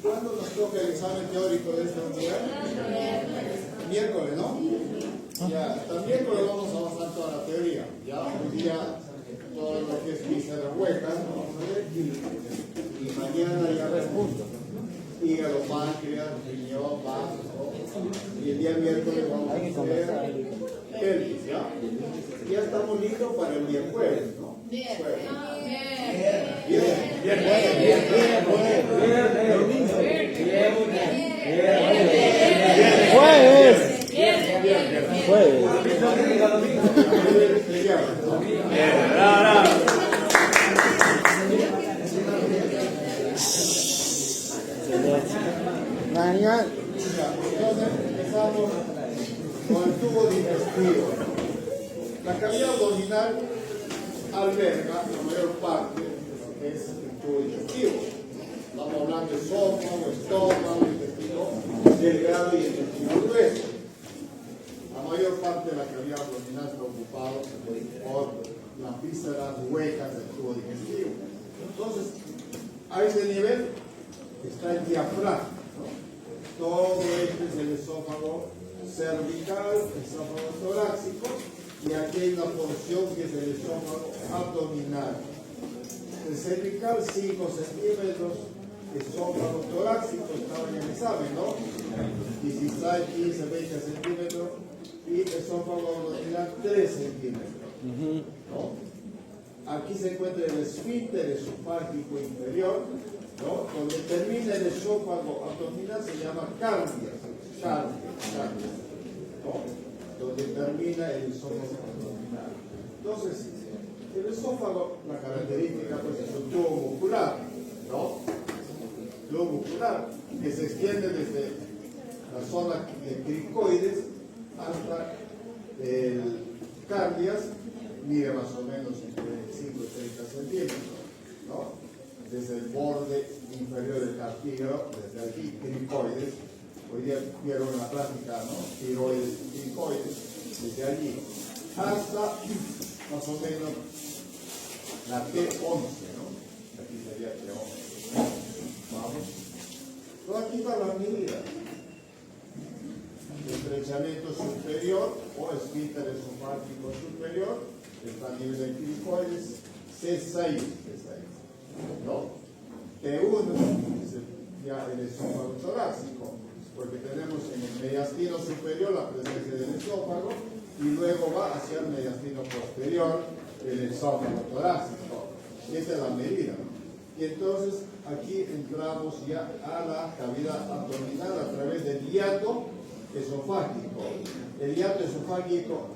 ¿Cuándo nos toca el examen teórico de esta unidad? Miércoles, ¿no? Ya, hasta miércoles vamos a avanzar toda la teoría. Ya, hoy día todo lo que es vísceras huecas, vamos a ver, y mañana ya ves juntos. Hígado, páncreas, riñón, vasos, y el día miércoles vamos a hacer pelvis, ¿ya? Ya estamos listos para el día jueves, ¿no? Jueves. Mañana. Entonces empezamos con el tubo digestivo. La cavidad abdominal alberga la mayor parte de lo que es el tubo digestivo. Estamos hablando de estómago, intestino delgado y intestino grueso. La mayor parte de la cavidad abdominal está ocupada por las vísceras huecas del tubo digestivo. Entonces, a ese nivel está el diafragma, ¿no? Todo esto es el esófago cervical, esófago torácico, y aquí hay una porción que es el esófago abdominal. El cervical 5 centímetros, esófago torácico, estaba en el examen, ¿no? 16, 15, 20 centímetros, y esófago abdominal 3 centímetros, ¿no? Aquí se encuentra el esfínter esofágico inferior, ¿no? Donde termina el esófago abdominal se llama cardia, ¿no? Donde termina el esófago abdominal. Entonces, el esófago, la característica pues, es un tubo muscular, ¿no? Tubo muscular que se extiende desde la zona de cricoides hasta el cardias, mide más o menos entre 5 y 30 centímetros, ¿no? Desde el borde inferior del cartílago, desde aquí, cricoides. Hoy día vieron la práctica, ¿no? Tiroides, cricoides, desde allí hasta más o menos la T11, ¿no? Aquí sería T11. Vamos. Pero aquí van las medidas. Estrechamiento superior o esfínter esofágico superior, está a nivel de cricoides, C6, ¿no? T1 es ya el esófago torácico, porque tenemos en el mediastino superior la presencia del esófago y luego va hacia el mediastino posterior el esófago torácico. Y esa es la medida, ¿no? Y entonces aquí entramos ya a la cavidad abdominal a través del hiato esofágico. El hiato esofágico,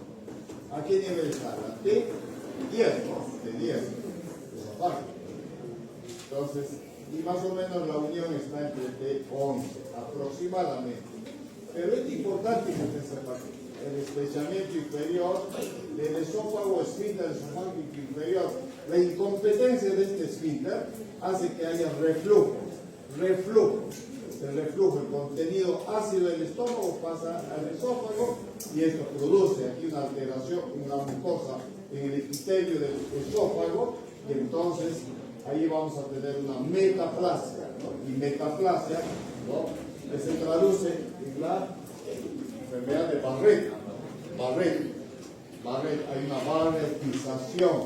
¿a qué nivel está? La T10, ¿no? T10, esofágico. Entonces, y más o menos la unión está entre T11, aproximadamente. Pero es importante que se sepa el estrechamiento inferior del esófago, esfínter esofágico inferior. La incompetencia de este esfínter hace que haya reflujo. El reflujo, el contenido ácido del estómago pasa al esófago y esto produce aquí una alteración, una mucosa en el epitelio del esófago, y entonces ahí vamos a tener una metaplasia, ¿no? Y metaplasia, ¿no? Que se traduce en la enfermedad de Barrett, hay una barretización,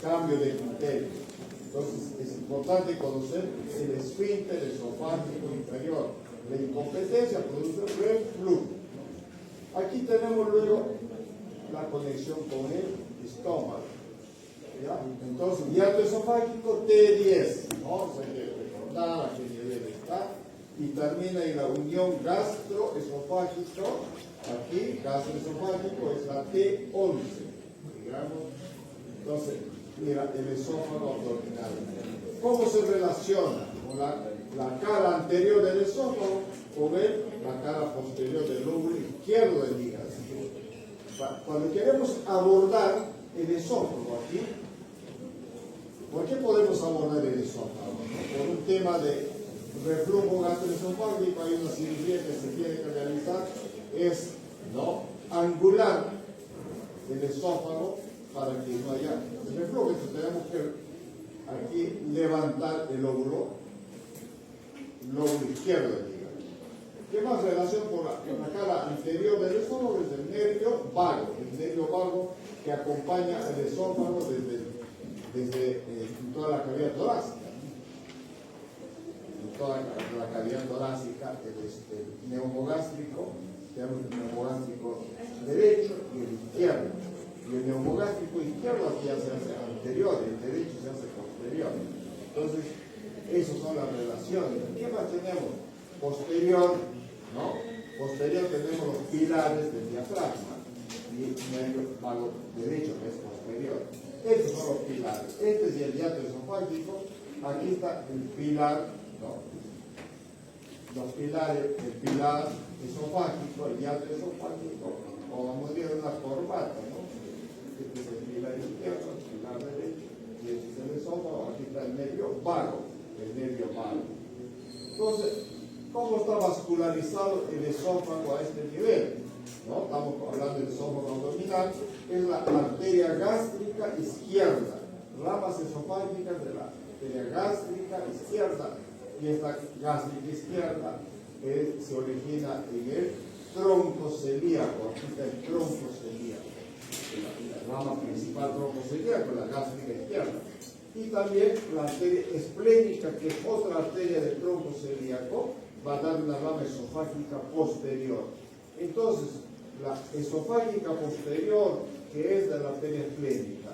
cambio de epitelio. Entonces es importante conocer el esfínter esofágico inferior. La incompetencia produce reflujo. Aquí tenemos luego la conexión con el estómago, ¿ya? Entonces, hiato esofágico T10, ¿no? Se hay que recordar a qué nivel está, y termina en la unión gastroesofágico. Aquí, gastroesofágico es la T11, digamos. Entonces, mira, el esófago abdominal. ¿Cómo se relaciona con la cara anterior del esófago con la cara posterior del lóbulo izquierdo del hígado? Cuando queremos abordar el esófago aquí, ¿por qué podemos abordar el esófago? Por un tema de reflujo gastroesofágico, hay una cirugía que se tiene que realizar, es, ¿no?, angular el esófago para que no haya reflujo. Entonces tenemos que aquí levantar el lóbulo lóbulo izquierdo del hígado. ¿Qué más relación con la cara inferior del esófago? Es el nervio vago que acompaña el esófago desde toda la cavidad torácica. En toda la cavidad torácica, el neumogástrico, tenemos el neumogástrico derecho y el izquierdo. Y el neumogástrico izquierdo aquí ya se hace anterior, el derecho se hace posterior. Entonces, esas son las relaciones. ¿Qué más tenemos? Posterior, ¿no? Posterior tenemos los pilares del diafragma y medio vago derecho, que es posterior. Estos son los pilares. Este es el diátomo esofágico. Aquí está el pilar, ¿no? Los pilares, el pilar esofágico, el diátomo esofágico, o vamos a decir una corbata, ¿no? Este es el pilar izquierdo, el pilar derecho, y este es el esófago. Aquí está el nervio vago, Entonces, ¿cómo está vascularizado el esófago a este nivel? ¿No? Estamos hablando del esófago abdominal, es la arteria gástrica izquierda, ramas esofágicas de la arteria gástrica izquierda, y esta gástrica izquierda se origina en el tronco celíaco. Aquí está el tronco celíaco, la rama principal tronco celíaco, la gástrica izquierda. Y también la arteria esplénica, que es otra arteria del tronco celíaco, va a dar una rama esofágica posterior. Entonces, la esofágica posterior, que es de la arteria esplénica,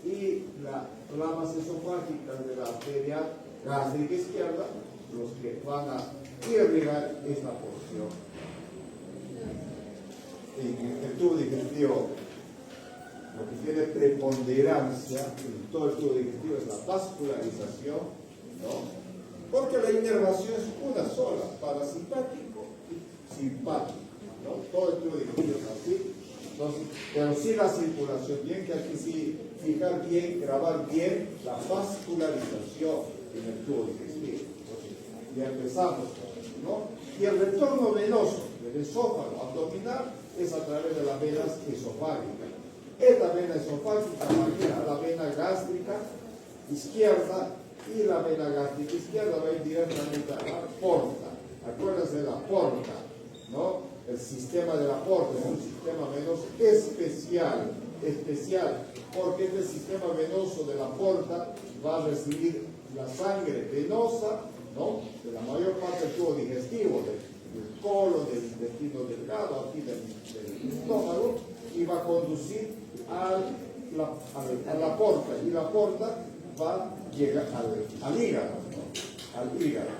y las ramas esofágicas de la arteria gástrica izquierda, los que van a irrigar esta porción. En el tubo digestivo, lo que tiene preponderancia en todo el tubo digestivo es la vascularización, ¿no? Porque la inervación es una sola, parasimpático y simpático, ¿no? Todo el tubo digestivo es así. Entonces, pero sí la circulación, bien que aquí sí fijar bien, grabar bien la vascularización en el tubo digestivo. Entonces, ya empezamos con eso, ¿no? Y el retorno venoso del esófago abdominal es a través de las venas esofágicas. Esta vena esofágica va a la vena gástrica izquierda, y la vena gástrica izquierda va a ir directamente a la porta. Acuérdense de la porta, ¿no? El sistema de la porta es un sistema venoso especial, porque este sistema venoso de la porta va a recibir la sangre venosa, ¿no? De la mayor parte del tubo digestivo, del colon, del intestino delgado, aquí del estómago, y va a conducir a la porta, y la porta va a llegar al hígado, ¿no? Al hígado.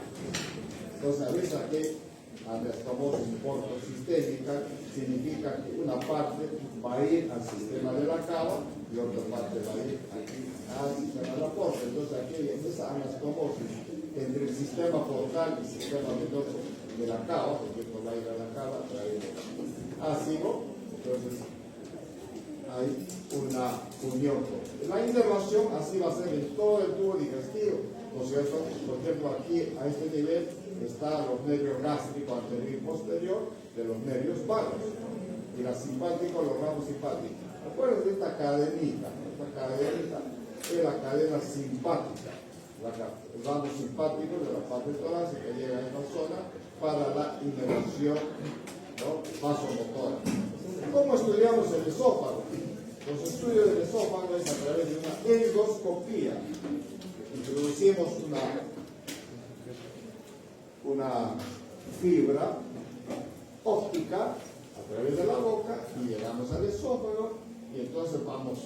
Entonces, a veces aquí, anastomosis portosistémica, significa que una parte va a ir al sistema de la cava y otra parte va a ir aquí al sistema de la porta. Entonces, aquí hay esa anastomosis entre el sistema portal y el sistema venoso de la cava, porque esto va a ir a la cava a través del ácido. Entonces, hay una unión. La inervación así va a ser en todo el tubo digestivo, ¿no es cierto? Por ejemplo, aquí a este nivel están los nervios gástricos anterior y posterior de los nervios vagos, y la simpática, los ramos simpáticos. Acuérdense de esta cadenita, ¿no? Esta cadenita es la cadena simpática, el ramo simpático de la parte torácica que llega a esta zona para la inervación, ¿no? Vasomotora. ¿Cómo estudiamos el esófago? Los estudios del esófago es a través de una endoscopía. Introducimos una fibra óptica a través de la boca y llegamos al esófago, y entonces vamos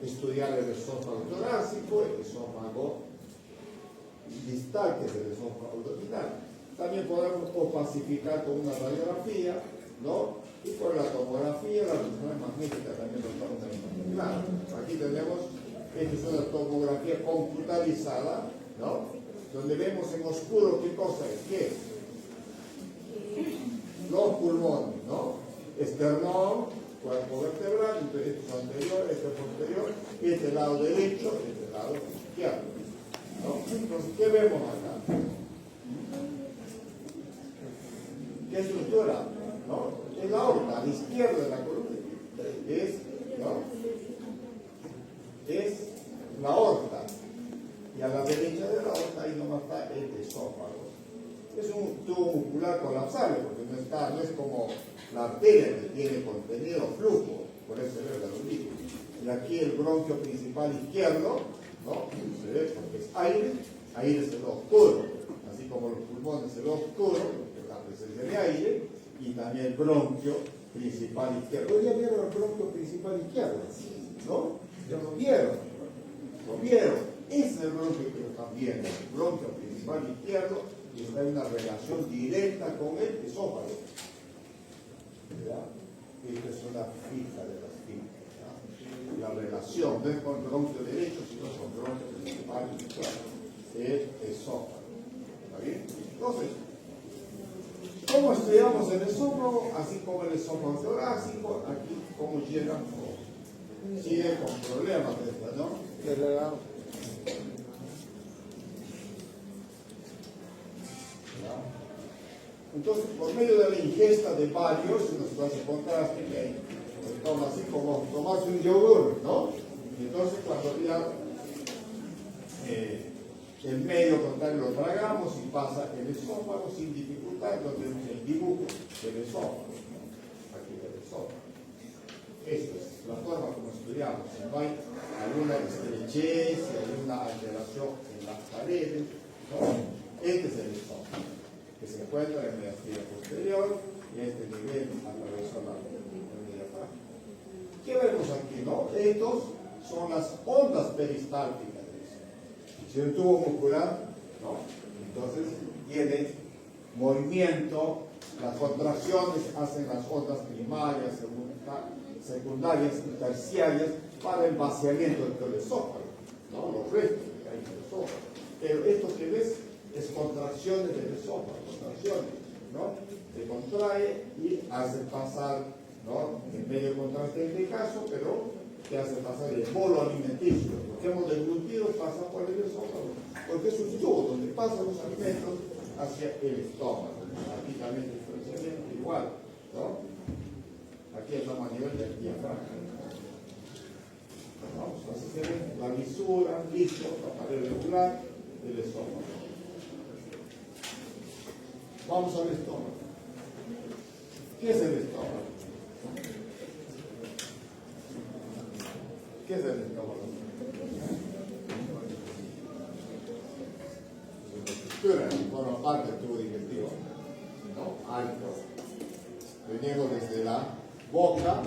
a estudiar el esófago torácico, el esófago distal, que es el esófago abdominal. También podemos opacificar con una radiografía, ¿no? Y por la tomografía, la resonancia magnética también lo estamos viendo. Claro, aquí tenemos, esta es una tomografía computarizada, ¿no? Donde vemos en oscuro qué cosa es, ¿qué? Los pulmones, ¿no? Esternón, cuerpo vertebral, este es anterior, este es posterior, este lado derecho, este lado izquierdo, ¿no? Entonces, ¿qué vemos acá? ¿Qué estructura? ¿No? Es la aorta, a la izquierda de la columna, ¿no? Es la aorta, y a la derecha de la aorta ahí nomás está el esófago. Es un tubo muscular colapsable, porque no es como la arteria que tiene contenido flujo, por eso se ve los líquidos. Y aquí el bronquio principal izquierdo, ¿no? Se ve porque es aire se ve oscuro, así como los pulmones se ve oscuro, porque la presencia de aire, y también el bronquio principal izquierdo. ¿Ya vieron el bronquio principal izquierdo? ¿No? ¿Ya lo vieron? ¿Lo vieron? Ese es el bronquio que están viendo, el bronquio principal izquierdo, y está en una relación directa con el esófago. ¿Verdad? Esta es una fija de las fijas. La relación no es con el bronquio derecho, sino con el bronquio principal izquierdo, el esófago. ¿Está bien? Entonces, ¿cómo estudiamos el esófago? Así como el esófago torácico, aquí cómo llegan todos. Sigue con problemas de esta, ¿no? Entonces, por medio de la ingesta de varios, uno se va a encontrar que toma así como tomarse un yogur, ¿no? Y entonces, cuando ya el medio contrario lo tragamos y pasa el esófago sin dificultad, entonces el dibujo del esófago, ¿no? Aquí del esófago. Esto es la forma como estudiamos. Si no hay alguna estrechez, si hay una alteración en las paredes, ¿no? Este es el esófago, que se encuentra en la estrella posterior y este nivel atravesó la diafragma. ¿Qué vemos aquí, no? Estos son las ondas peristálticas de eso. Si un tubo muscular, ¿no? Entonces tiene movimiento, las contracciones hacen las ondas primarias, secundarias y terciarias para el vaciamiento del esófago, ¿no? Los restos que hay en el esófago. Pero esto que ves es contracciones del esófago, contracciones, ¿no? Se contrae y hace pasar, ¿no? En medio contraste en este caso, pero que hace pasar el bolo alimenticio. Lo que hemos deglutido pasa por el esófago, porque es un tubo donde pasan los alimentos hacia el estómago. Aquí también el diferenciamiento igual, ¿no? Aquí estamos a nivel del diafragma. Vamos, así se ve la lisura, liso, la pared regular del estómago. Vamos al estómago. ¿Qué es el estómago? ¿Qué es el estómago? Es una estructura que forma parte del tubo digestivo, ¿no? Alto. Venimos desde la boca,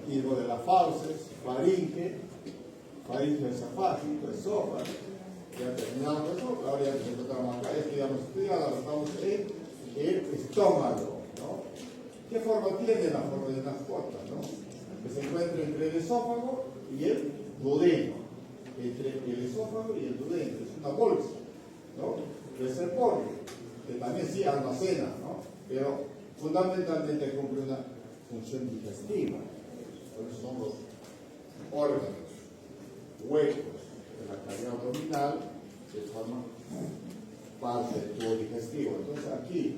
y lo de la fauces, faringe esofágico, esófago. Ya terminamos eso, ahora ya nos encontramos acá, es que ya hemos estudiado, ahora estamos en el estómago, ¿no? ¿Qué forma tiene? La forma de una jota, ¿no? Que se encuentra entre el esófago y el duodeno. Entre el esófago y el duodeno, es una bolsa, ¿no? Es el polvo, que también sí almacena, ¿no? Pero fundamentalmente cumple una función digestiva. Por eso son los órganos, huecos de la cavidad abdominal que forman parte del tubo digestivo. Entonces aquí,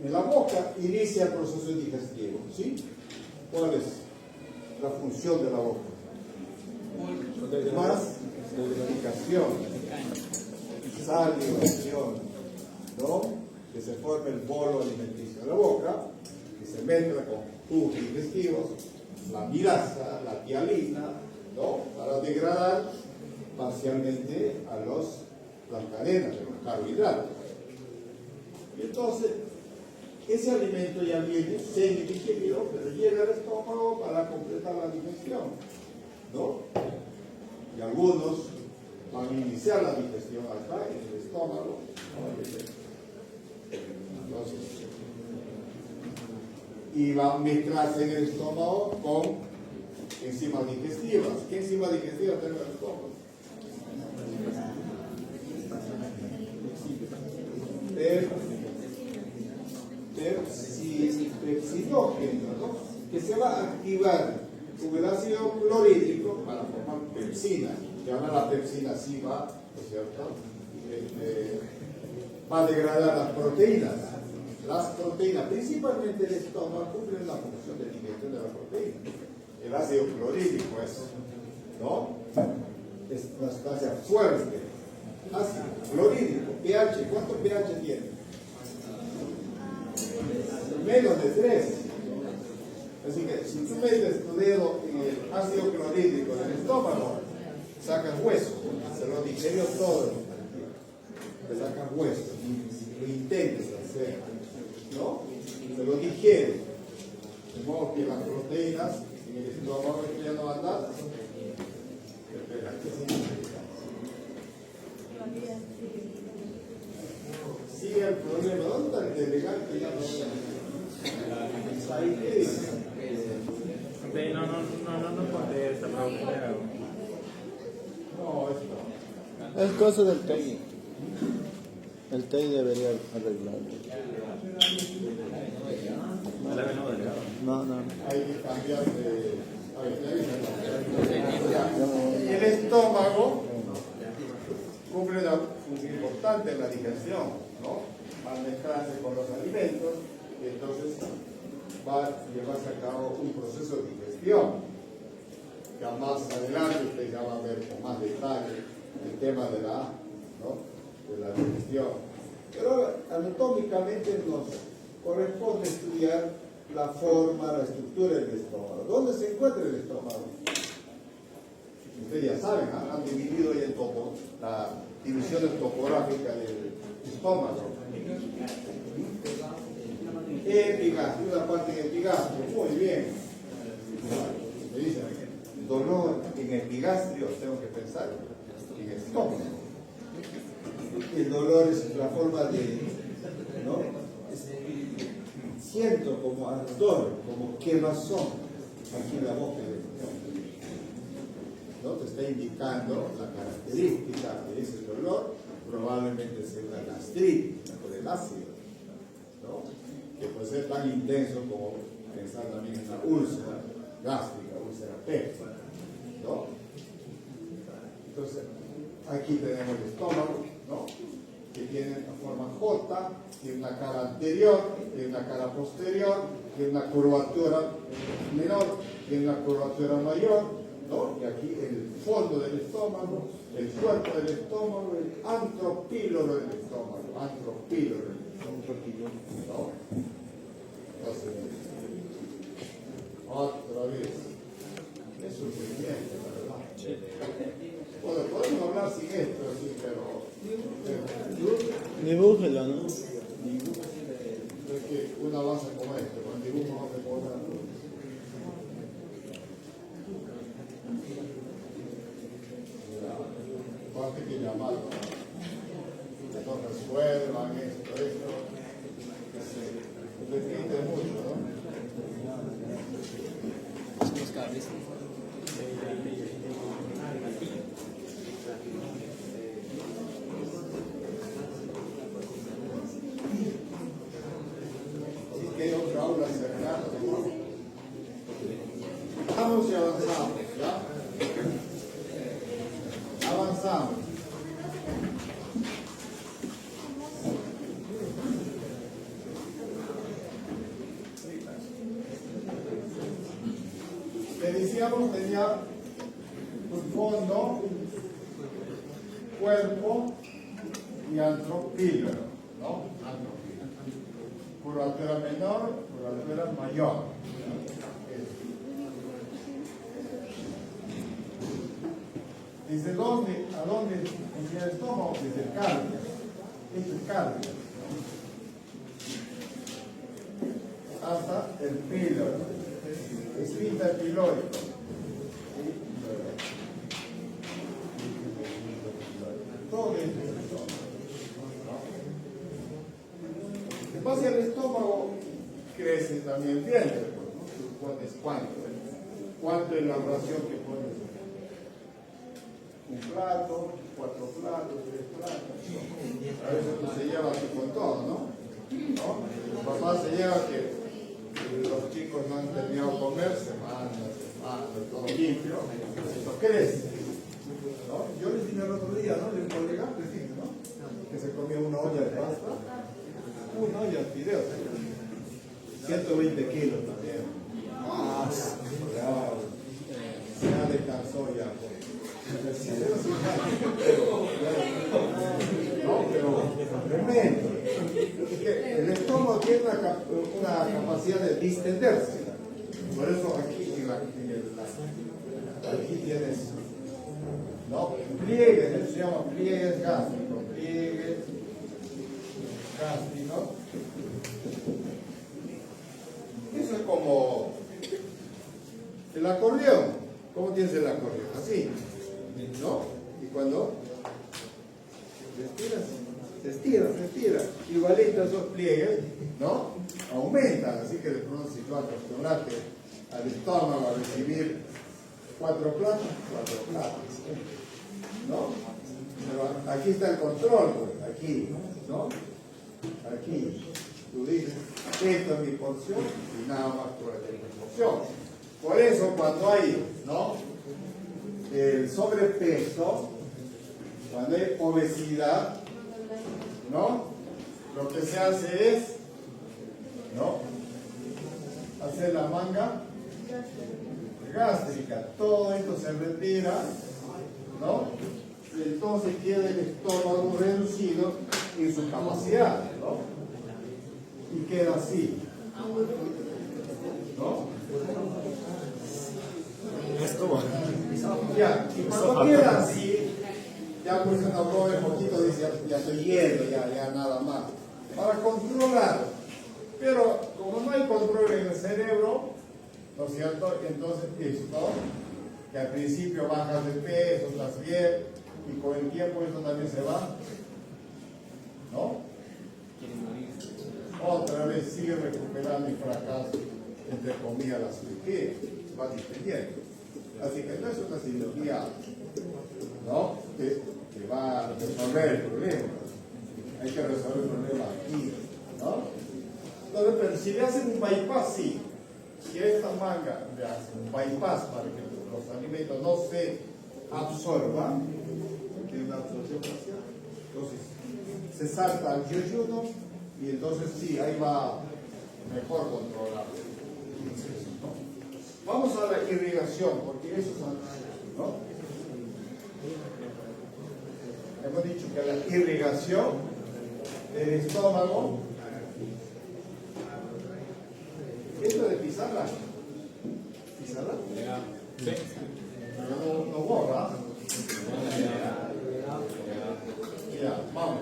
en la boca, inicia el proceso digestivo, ¿sí? ¿Cuál es la función de la boca? Más lubricación, salivación, ¿no? Que se forme el bolo alimenticio de la boca, que se mezcla con tubos digestivos, la milasa, la tialina, ¿no? Para degradar parcialmente a las cadenas de los carbohidratos. Y entonces, ese alimento ya viene semi-digerido, pero llega al estómago para completar la digestión, ¿no? Y algunos van a iniciar la digestión acá, en el estómago, ¿no? Entonces, y va a mezclarse en el estómago con enzimas digestivas. ¿Qué enzimas digestivas tenemos en el estómago? Pepsidógeno, ¿no? Que se va a activar con el ácido clorhídrico para formar pepsina. Que ahora la pepsina sí va, ¿no es cierto? Va a degradar las proteínas. Las proteínas, principalmente el estómago, cumplen la función de digestión de la proteína. El ácido clorhídrico es, ¿no? Es una sustancia fuerte, ácido, clorhídrico, pH. ¿Cuánto pH tiene? Menos de 3. Así que si tú metes tu dedo en el ácido clorhídrico del estómago, sacas hueso, se lo digerió todo, te sacas hueso, lo intentes hacer, ¿no? Se lo digiere, de modo que las proteínas en el estómago ya no andan. Espera, ¿qué significa? Sigue el problema. ¿Dónde está el delegado que ya no está? Ahí, ¿qué dice? No contesta, pero No, esto. Es cosa del TEI. El TEI debería arreglarlo. No. Hay que cambiar de. El estómago cumple una función importante en la digestión, ¿no? Al mezclarse con los alimentos, entonces va a llevarse a cabo un proceso de digestión. Ya más adelante usted ya va a ver con más detalle el tema de la digestión. Pero anatómicamente nos corresponde estudiar la forma, la estructura del estómago. ¿Dónde se encuentra el estómago? Ustedes ya saben, han dividido ya la división topográfica del estómago. Epigastrio, una parte en epigastrio, muy bien. Me dicen, dolor en epigastrio, tengo que pensar en el estómago. El dolor es la forma de, ¿no? Siento como ardor, como quemazón aquí en la boca, ¿no? Te está indicando la característica de ese dolor, probablemente sea una gastritis por el ácido, ¿no? Que puede ser tan intenso como pensar también en una úlcera gástrica, úlcera péptica, ¿no? Entonces, aquí tenemos el estómago, ¿no? Que tiene una forma J, tiene una cara anterior, tiene una cara posterior, tiene una curvatura menor, tiene una curvatura mayor, ¿no? Y aquí el fondo del estómago, el cuerpo del estómago, el antropíloro del estómago, antropíloro del estómago, ¿no? Entonces, otra vez, es suficiente, la verdad. Bueno, podemos hablar sin esto, sí, pero Dibújelo, ¿no? es que una base como esta, con dibujo no se puede dar. Parte que llamarlo, entonces resuelvan esto, que se repite mucho, ¿no? Los cables. Si que hay otra aula cercana, ¿no? Vamos y avanzamos, ¿ya? Avanzamos. Le decíamos tenía un fondo, cuerpo y antropíloro, ¿no? Antropíloro. Curvatura menor, curvatura mayor. ¿Desde dónde, a dónde empieza el estómago? Desde el cardio. Esto es cardio. Hasta el píloro. Esfínter pilórico. Todo esto es el estómago. En base al estómago crece también el vientre. Tú pones cuánto. ¿Cuánto es la ración que pones? Un plato, 4 platos, 3 platos. A veces uno se lleva así con todo, ¿no? Los papás se llevan que los chicos no han terminado de comer, semanas, todo limpio, eso crece, ¿no? Yo les dije el otro día, ¿no? De un colega, les dije, ¿no? Que se comía una olla de pasta, una olla de fideos, 120 kilos también. Se ha descansó ya. una capacidad de distenderse. Por eso aquí, aquí tienes, ¿no? Pliegues, eso se llama pliegues gástricos, pliegues gástricos. Eso es como el acordeón. ¿Cómo tienes el acordeón? Así, ¿no? Y cuando se estira. Igualito esos pliegues, ¿no? Aumentan, así que de pronto si tú acostumbraste al estómago a recibir 4 platos, ¿no? Pero aquí está el control, pues, aquí, ¿no? Aquí, tú dices, esto es mi porción y nada más por esta porción. Por eso cuando hay, ¿no? El sobrepeso, cuando hay obesidad, ¿no? Lo que se hace es, ¿no? Hacer la manga gástrica. Todo esto se retira, ¿no? Y entonces queda el estómago reducido en su capacidad, ¿no? Y queda así, ¿no? Ya, y cuando queda así, ya pues un abdomen poquito dice, ya estoy yendo, ya nada más. Para controlar. Pero como no hay control en el cerebro, ¿no es cierto? Entonces esto, que al principio bajas de peso, estás bien, y con el tiempo esto también se va, ¿no? Otra vez sigue recuperando el fracaso, entre comillas, la cirugía, va disminuyendo. Así que no es una cirugía, ¿no? que va a resolver el problema. Hay que resolver el problema aquí, ¿no? Entonces, pero si le hacen un bypass, sí. Si a esta manga le hacen un bypass para que los alimentos no se absorban, tiene una absorción facial, entonces se salta al yeyuno y entonces sí, ahí va mejor controlado. ¿No? Vamos a la irrigación, porque eso es antes, ¿no? Hemos dicho que la irrigación del estómago, esto de pisarla, sí. Pero no borra. Ya, vamos.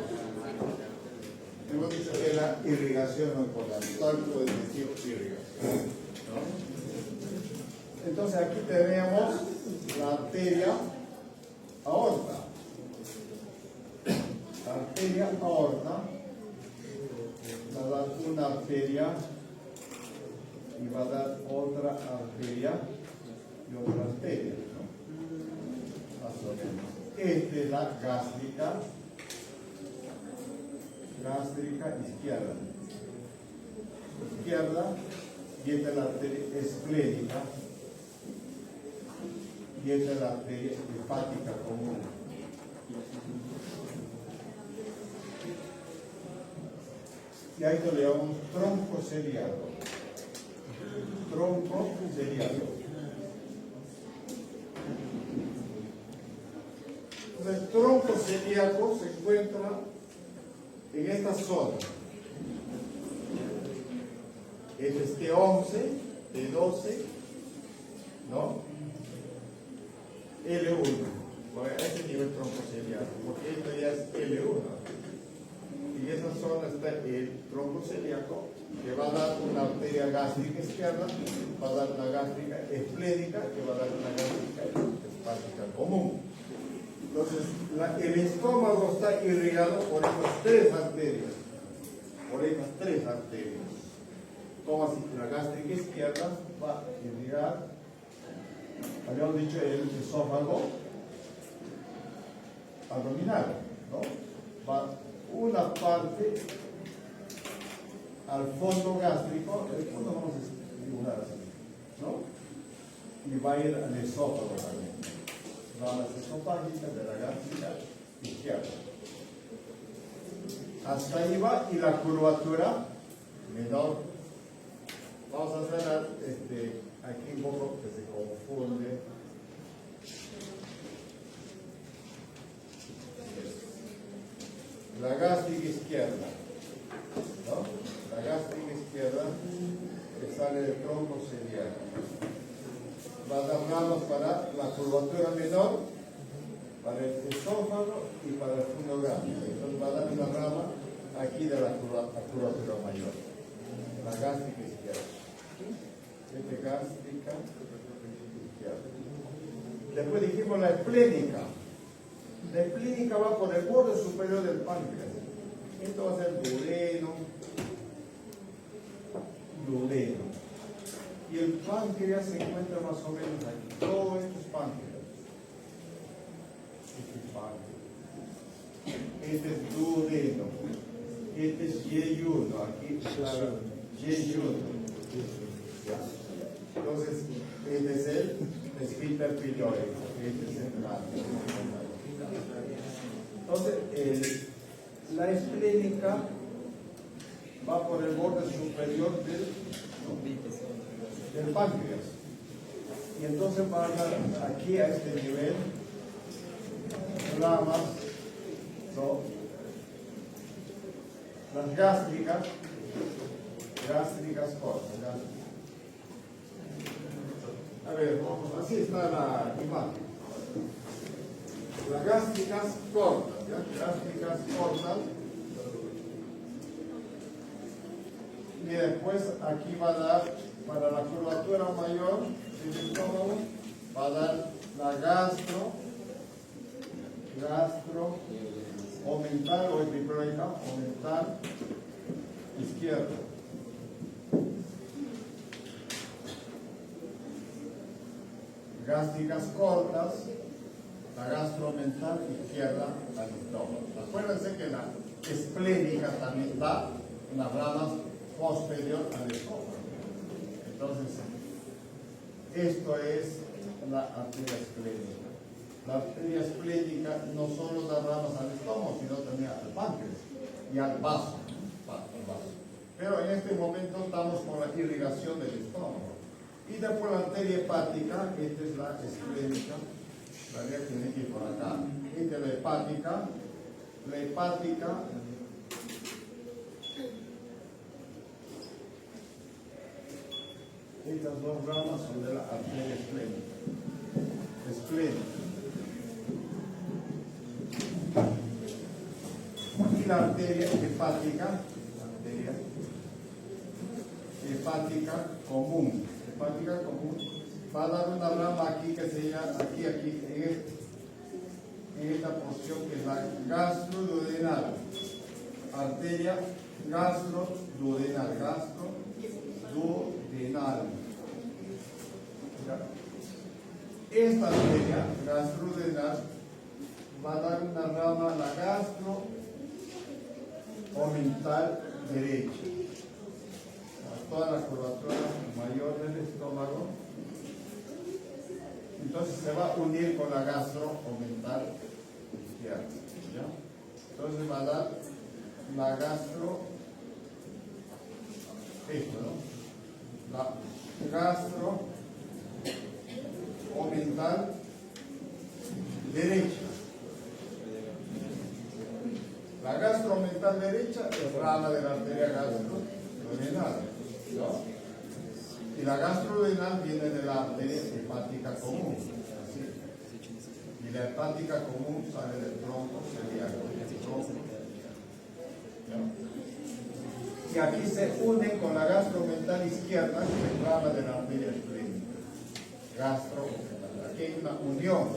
Hemos dicho que la irrigación no es importante, tanto es decir irrigación, ¿no? Entonces aquí tenemos la arteria aorta. La arteria aorta va a dar una arteria y va a dar otra arteria y otra arteria, ¿no? Más o menos. Esta es la gástrica izquierda, y esta es la arteria esplénica, y esta es la arteria hepática común. Y a esto le llamamos tronco celíaco. Tronco celíaco. El tronco celíaco se encuentra en esta zona. Es T11, T12, ¿no? L1. Bueno, a ese nivel tronco celíaco, porque esto ya es L1. Y en esa zona está el tronco celíaco, que va a dar una arteria gástrica izquierda, va a dar una gástrica esplénica, que va a dar una gástrica hepática común. Entonces, el estómago está irrigado por estas tres arterias. Como así, la gástrica izquierda va a irrigar, habíamos dicho, el esófago abdominal, ¿no? Va una parte al fondo gástrico, el fondo vamos a dibujar así, ¿no? Y va a ir al esófago también. Va a las esofágicas de la gástrica izquierda. Hasta ahí va, y la curvatura menor. Vamos a hacer aquí un poco que se confunde. La gástrica izquierda, ¿no? La gástrica izquierda. izquierda que sale del tronco ciliar. Va a dar ramas para la curvatura menor, para el esófago y para el fondo grande. Entonces va a dar una rama aquí de la curvatura mayor, la gástrica izquierda. Gástrica izquierda. Después dijimos la esplénica. La esplénica va por el borde superior del páncreas. Esto va a ser duodeno. Y el páncreas se encuentra más o menos aquí. Todo esto es páncreas. Este es páncreas. Este es duodeno. Este es yeyuno. Aquí está yeyuno. Entonces, este es el esfínter pilórico. Este es el grande. Entonces, la esplénica va por el borde superior del páncreas. Y entonces va a dar aquí a este nivel ramas, ¿no? Las gástricas cortas. A ver, vamos, así está la imagen. Las gástricas cortas, ¿ya? Gástricas cortas. Y después aquí va a dar, para la curvatura mayor del estómago, va a dar la gastro omental o epiploica, omental izquierda. Gástricas cortas, la gastromental izquierda al estómago. Acuérdense que la esplénica también da en las ramas posterior al estómago. Entonces, esto es la arteria esplénica. La arteria esplénica no solo da ramas al estómago, sino también al páncreas y al vaso. Pero en este momento estamos con la irrigación del estómago. Y después la arteria hepática, esta es la esplénica, la vía tiene que ir por acá. Esta es la hepática. Estas dos ramas son de la arteria esplénica. Y la arteria hepática común. Va a dar una rama aquí que se llama, en esta porción que es la gastroduodenal. Arteria gastroduodenal. Esta arteria gastroduodenal va a dar una rama a la gastro omental derecha. Toda la curvatura mayor del estómago. Entonces se va a unir con la gastro omental izquierda. ¿Ya? Entonces va a dar la gastro, esto, ¿no? La gastro omental derecha. La gastro omental derecha es rama de la arteria gastroduodenal, ¿no? Y la gastroduodenal viene de la arteria hepática común. Así. Y la hepática común sale del tronco celíaco. Y aquí se une con la gastromental izquierda, que es rama de la arteria esplénica. Gastromental. Aquí hay una unión.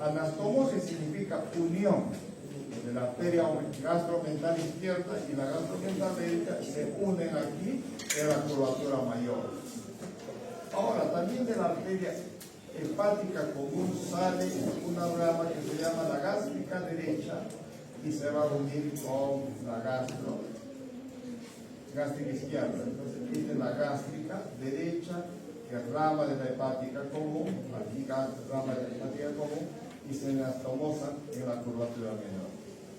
Anastomosis significa unión de la arteria gastromental izquierda y la gastromental derecha se unen aquí en la curvatura mayor. Ahora, también de la arteria hepática común sale una rama que se llama la gástrica derecha y se va a unir con la gástrica izquierda. Entonces, esta es la gástrica derecha, que es rama de la hepática común, aquí rama de la hepática común, y se anastomosan en la curvatura menor.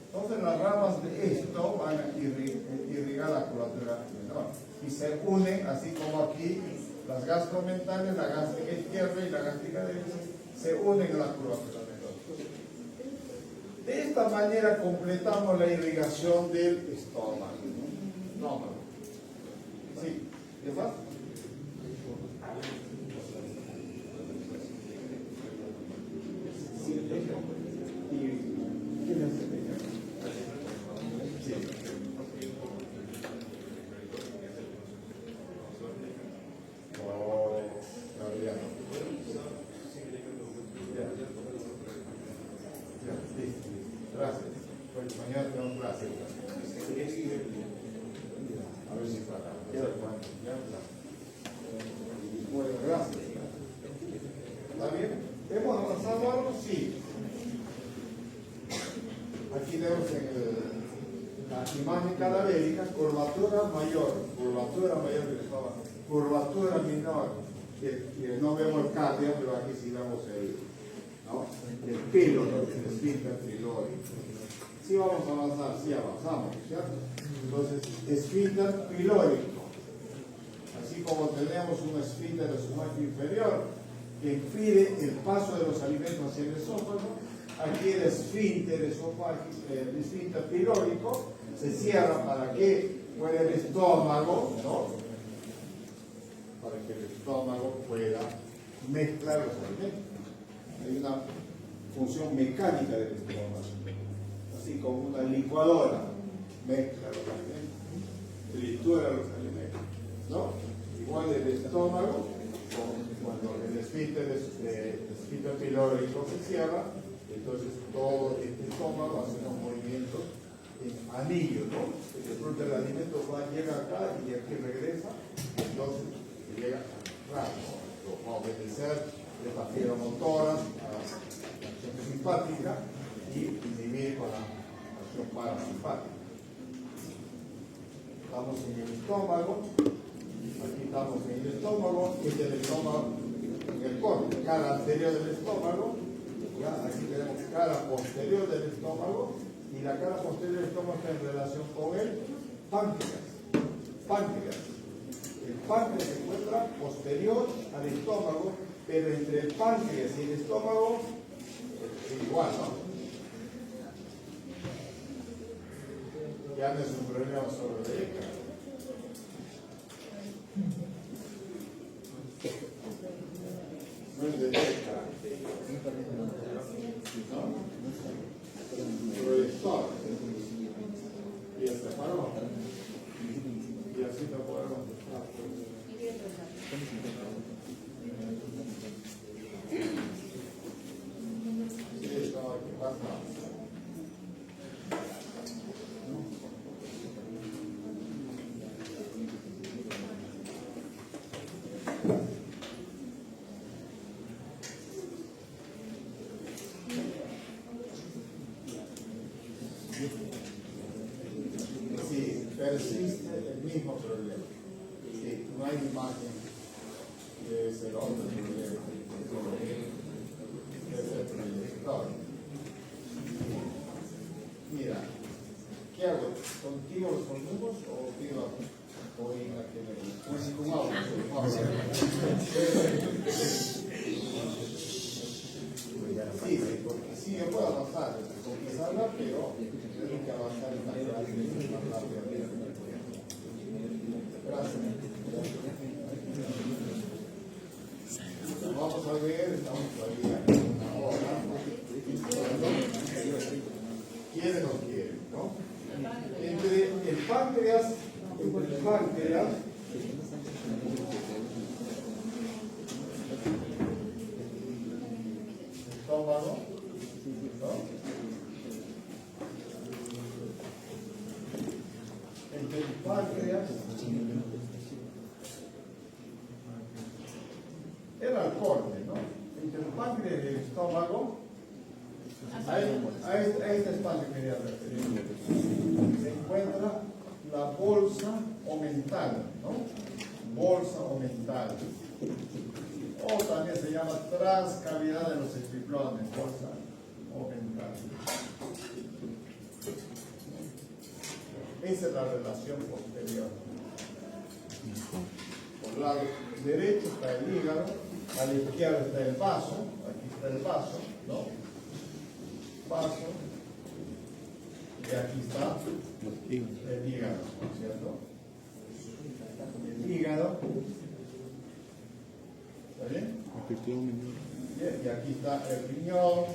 Entonces, las ramas de esto van a irrigar la curvatura menor y se unen, así como aquí. Las gastromentales, la gástrica izquierda y la gástrica derecha se unen en la curvatura menor. De esta manera completamos la irrigación del estómago. Sí. ¿Qué más? Gracias. Pues mañana tenemos clase. A ver si para. Bueno, gracias. ¿Está bien? ¿Hemos avanzado algo? Sí. Aquí vemos en la imagen cadavérica curvatura mayor curvatura menor, que no vemos el cardio, pero aquí sí vemos el píloro, el esfínter pilórico. Sí vamos a avanzar, sí avanzamos, ¿cierto? Entonces, esfínter pilórico. Así como tenemos un esfínter esofágico inferior que impide el paso de los alimentos hacia el esófago, aquí el esfínter esofágico, el esfínter pilórico, se cierra para que pueda el estómago, ¿no? Para que el estómago pueda mezclar los alimentos. Hay una función mecánica del estómago, así como una licuadora, mezcla los alimentos, tritura los alimentos, ¿no? Igual el estómago, cuando el esfínter pilórico se cierra, entonces todo este estómago hace unos movimientos en anillo, ¿no? De pronto el alimento llega acá y aquí regresa, entonces llega rápido, va a obedecer estas fibras motoras a la acción simpática y inhibir con la acción parasimpática. Estamos en el estómago, aquí estamos en el estómago, este es el estómago en el corte, cara anterior del estómago, ¿ya? Aquí tenemos cara posterior del estómago y la cara posterior del estómago está en relación con el páncreas. El páncreas se encuentra posterior al estómago, pero entre el páncreas y el estómago es igual, ¿no? Ya no es un problema solo de ECA. No es de ECA. ¿No? Pero el estómago. Y ya se paró. Y así te podemos. Sí, estaba aquí pasando. Sí, persiste el mismo problema. Sí, no hay imagen de ese otro problema. Es el proyector. Mira, ¿qué hago? ¿Contigo los consumos o pido a Corina que me un audio? Sí, porque sí, yo puedo avanzar, confesarla, pero tengo que avanzar en la clase más rápidamente. Gracias. Vamos a ver, estamos todavía en una hora. ¿Quién nos quiere? ¿No? Entre el páncreas, estómago, ¿no? Entre el páncreas, era el corte, ¿no? Entre el páncreas y el estómago, a este espacio quería referir. Se encuentra la bolsa omental, ¿no? Bolsa omental. O también se llama transcavidad de los estriplones, bolsa omental. Esa es la relación posterior. Por el lado derecho está el hígado, a la izquierda está el vaso, aquí está el vaso, ¿no? Vaso, y aquí está el hígado, ¿no es cierto? El hígado Bien, y aquí está el riñón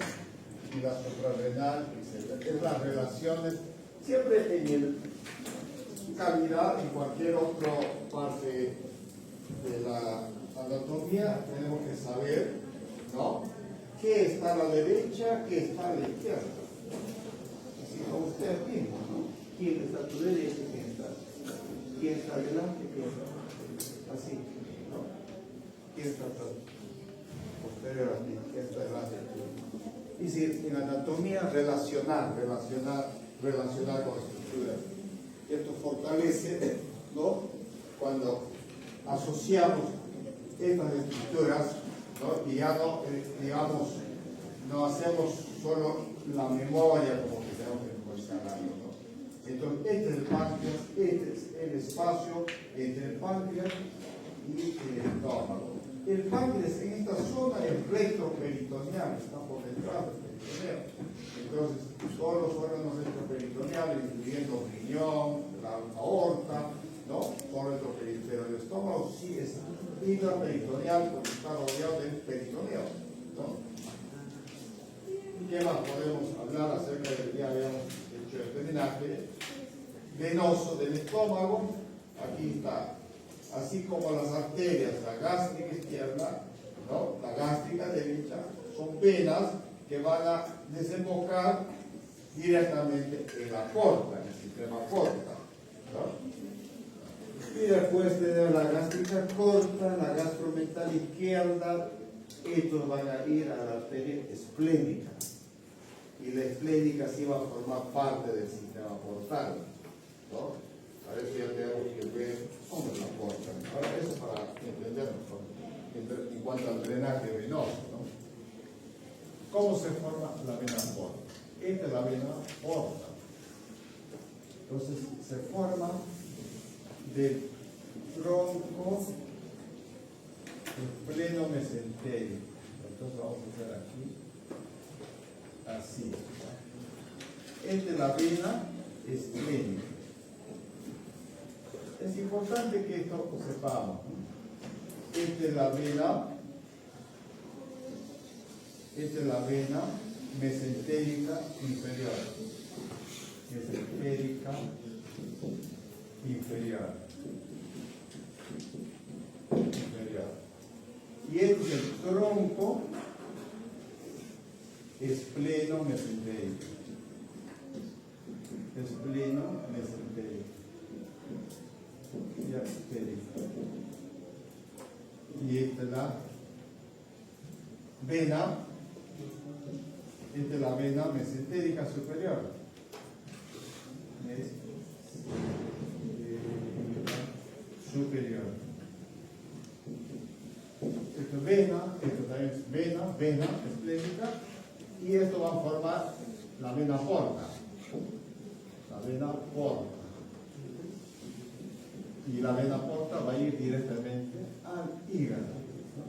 y la suprarrenal, etc. Es las relaciones, siempre en el cavidad, en cualquier otra parte de la anatomía, tenemos que saber, ¿no?, qué está a la derecha, qué está a la izquierda. Así como usted mismo, ¿no? ¿Quién está a tu derecha, quién está adelante, quién está así, ¿no? ¿Quién está posterior a ti, quién está delante de ti? Y si en anatomía relacionar con estructuras. Esto fortalece, ¿no?, cuando asociamos estas estructuras, ¿no?, y ya no, digamos, no hacemos solo la memoria como que tenemos que memorizar algo, ¿no? Entonces, entre el páncreas, este es el espacio entre el páncreas y el estómago. El páncreas en esta zona es retroperitoneal, está por detrás del peritoneo. Entonces, todos los órganos retroperitoneales, incluyendo el riñón, la aorta, ¿no?, son retroperitoneales, pero el estómago sí es intraperitoneal porque está rodeado del peritoneo, ¿no? ¿Qué más podemos hablar acerca de que ya habíamos hecho el drenaje venoso del estómago? Aquí está, así como las arterias, la gástrica izquierda, ¿no?, la gástrica derecha, son venas que van a desembocar directamente en la porta, en el sistema porta, ¿no? Y después tener la gástrica corta, la gastromental izquierda, estos van a ir a la arteria esplénica. Y la esplénica sí va a formar parte del sistema portal, ¿no? A ver si ya tenemos que ver cómo es la porta. Ahora, eso para entender mejor, en cuanto al drenaje venoso, ¿no? ¿Cómo se forma la vena porta? Esta es la vena porta. Entonces, se forma del tronco del pleno mesentérico. Entonces vamos a hacer aquí así. Esta es la vena esplénica. Es importante que esto lo sepamos. Esta es la vena mesentérica inferior. Mesentérica inferior. Y este es el tronco espleno mesentérico. Espleno mesentérico. Y astérico. Y esta es la vena. Esta es la vena mesentérica superior. Superior. Esto es vena, esto también es vena esplénica, y esto va a formar la vena porta. La vena porta. Y la vena porta va a ir directamente al hígado, ¿no?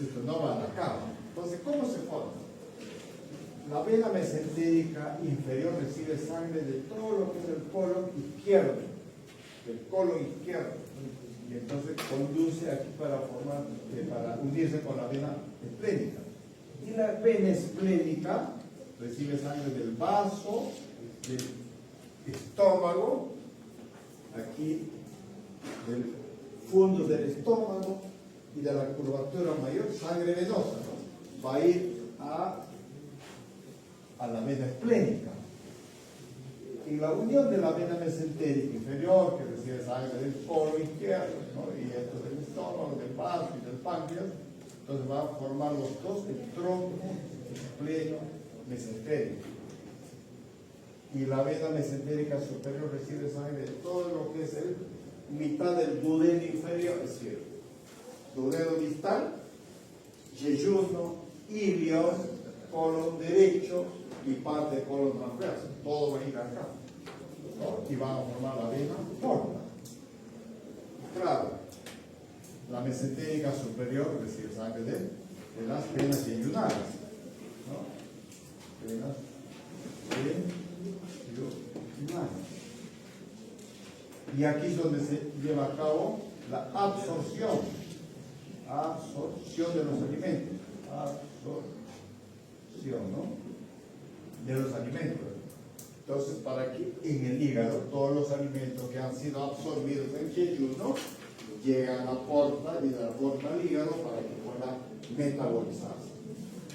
Esto no va a la cava. Entonces, ¿cómo se forma? La vena mesentérica inferior recibe sangre de todo lo que es el colon izquierdo, del colon izquierdo, y entonces conduce aquí para unirse con la vena esplénica. Y la vena esplénica recibe sangre del vaso, del estómago, aquí del fondo del estómago y de la curvatura mayor, sangre venosa, ¿no?, va a ir a la vena esplénica. Y la unión de la vena mesentérica inferior, que recibe sangre del colon izquierdo, ¿no?, y esto del estómago, del vaso y del páncreas, entonces va a formar los dos, el tronco espleno mesentérico. Y la vena mesentérica superior recibe sangre de todo lo que es el mitad del duodeno inferior, es decir, duodeno distal, yeyuno, ilio, colon derecho y parte del colon transverso. Todo va a ir acá, ¿no?, y van a formar la vena porta. Claro, la mesentérica superior recibe sangre de las venas yeyunales, ¿no? Venas yeyunales. Y aquí es donde se lleva a cabo la absorción absorción de los alimentos, absorción, ¿no? De los alimentos. Entonces, para que en el hígado todos los alimentos que han sido absorbidos en jejunum llegan a la porta y de la porta al hígado para que pueda metabolizarse.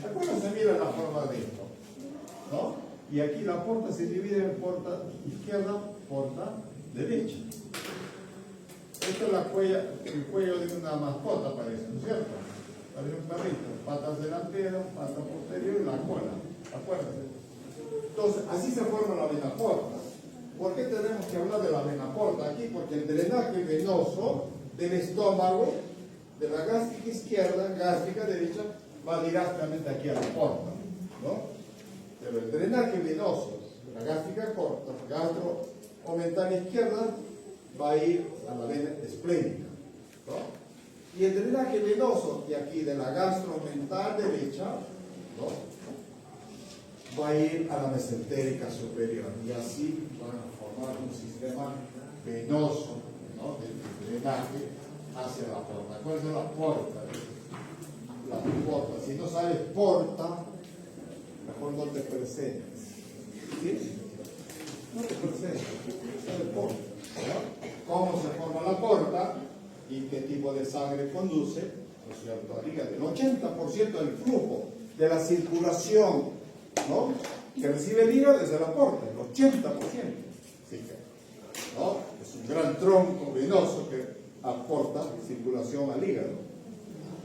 Acuérdense, mira la forma de esto, ¿no? Y aquí la porta se divide en porta izquierda, porta derecha. Esto es el cuello de una mascota, parece, ¿no es cierto? Parece un perrito, patas delanteras, patas posterior y la cola. Acuérdense. Entonces, así se forma la vena porta. ¿Por qué tenemos que hablar de la vena porta aquí? Porque el drenaje venoso del estómago, de la gástrica izquierda, gástrica derecha, va directamente aquí a la porta, ¿no? Pero el drenaje venoso de la gástrica corta, gastro o mental izquierda, va a ir a la vena esplénica, ¿no? Y el drenaje venoso de aquí, de la gastromental derecha, ¿no? Va a ir a la mesentérica superior y así van a formar un sistema venoso, ¿no? De drenaje hacia la porta. ¿Cuál es la porta? La porta. Si no sabes porta, mejor no te presentes. ¿Sí? No te presentes. ¿Sabes porta? ¿No? ¿Cómo se forma la porta y qué tipo de sangre conduce? ¿No es cierto? El 80% del flujo de la circulación, ¿no? Que recibe el hígado desde la porta, el 80%. Sí que, ¿no? Es un gran tronco venoso que aporta circulación al hígado,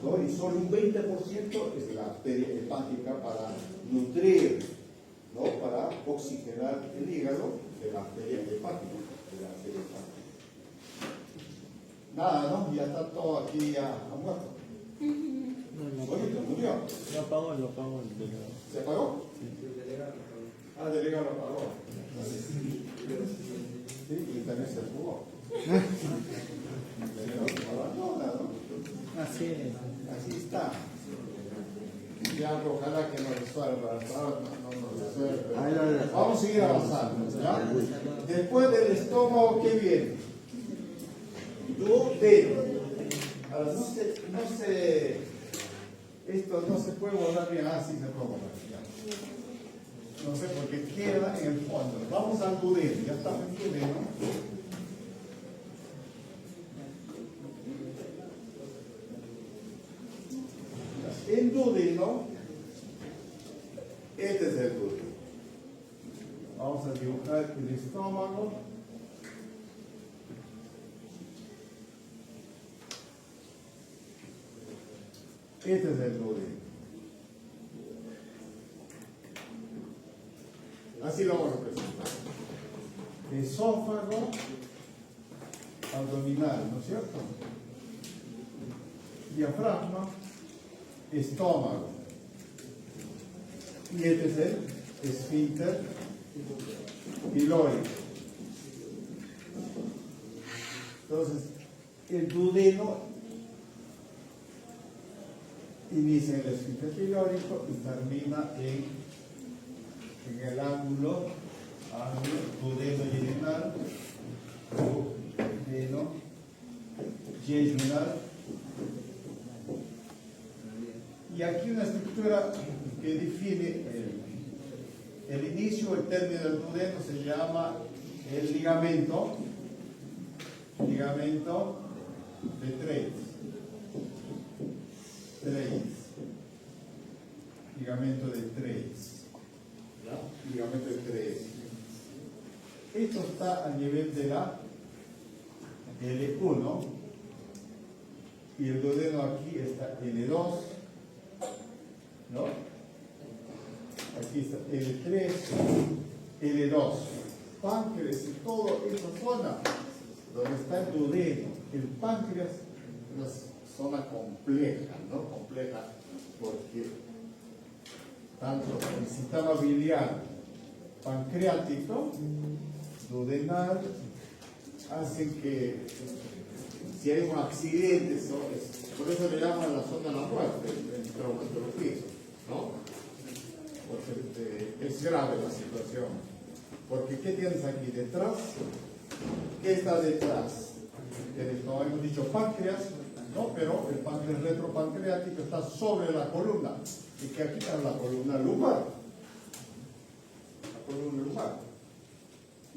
¿no? Y solo un 20% es la arteria hepática para nutrir, ¿no? Para oxigenar el hígado de la arteria hepática. Nada, ¿no? Ya está todo aquí, ya ha muerto. Oye, murió. Lo apagó el delegado. ¿Se apagó? Ah, el delegado lo apagó. Sí, y también se fugó. El delegado lo abandona, ¿no? Así es. Así está. Ya, ojalá que nos resuelva. No nos resuelve. Vamos a seguir avanzando, ¿ya? Después del estómago, ¿qué viene? Duodeno. Ahora, esto no se puede borrar bien, así se puede borrar. Ya. No sé, porque queda en el fondo. Vamos al duodeno, ya estamos en duodeno. El duodeno, este es el duodeno. Vamos a dibujar el estómago. Este es el duodeno. Así lo vamos a presentar. Esófago abdominal, ¿no es cierto? Diafragma, estómago. Y este es el esfínter piloide. Entonces, el duodeno inicia en el esfínter pilórico y termina en el ángulo duodeno-yejunar, duodeno-yejunar. Y aquí una estructura que define el inicio o el término del duodeno se llama el ligamento de Treitz. Ligamento de Treitz. Ligamento de Treitz. Esto está a nivel de la L1 y el duodeno aquí está L2, ¿no? Aquí está L3, L2. Páncreas y toda esa zona donde está el duodeno. El páncreas es una zona compleja, ¿no? Compleja porque tanto el sistema biliar, pancreático, duodenal, hacen que si hay un accidente, por eso le llaman la zona de la muerte en traumatología, ¿no? Porque es grave la situación. Porque ¿qué tienes aquí detrás? ¿Qué está detrás? Como hemos dicho, páncreas, ¿no? Pero el páncreas retropancreático está sobre la columna, y que aquí está la columna lumbar. La columna lumbar.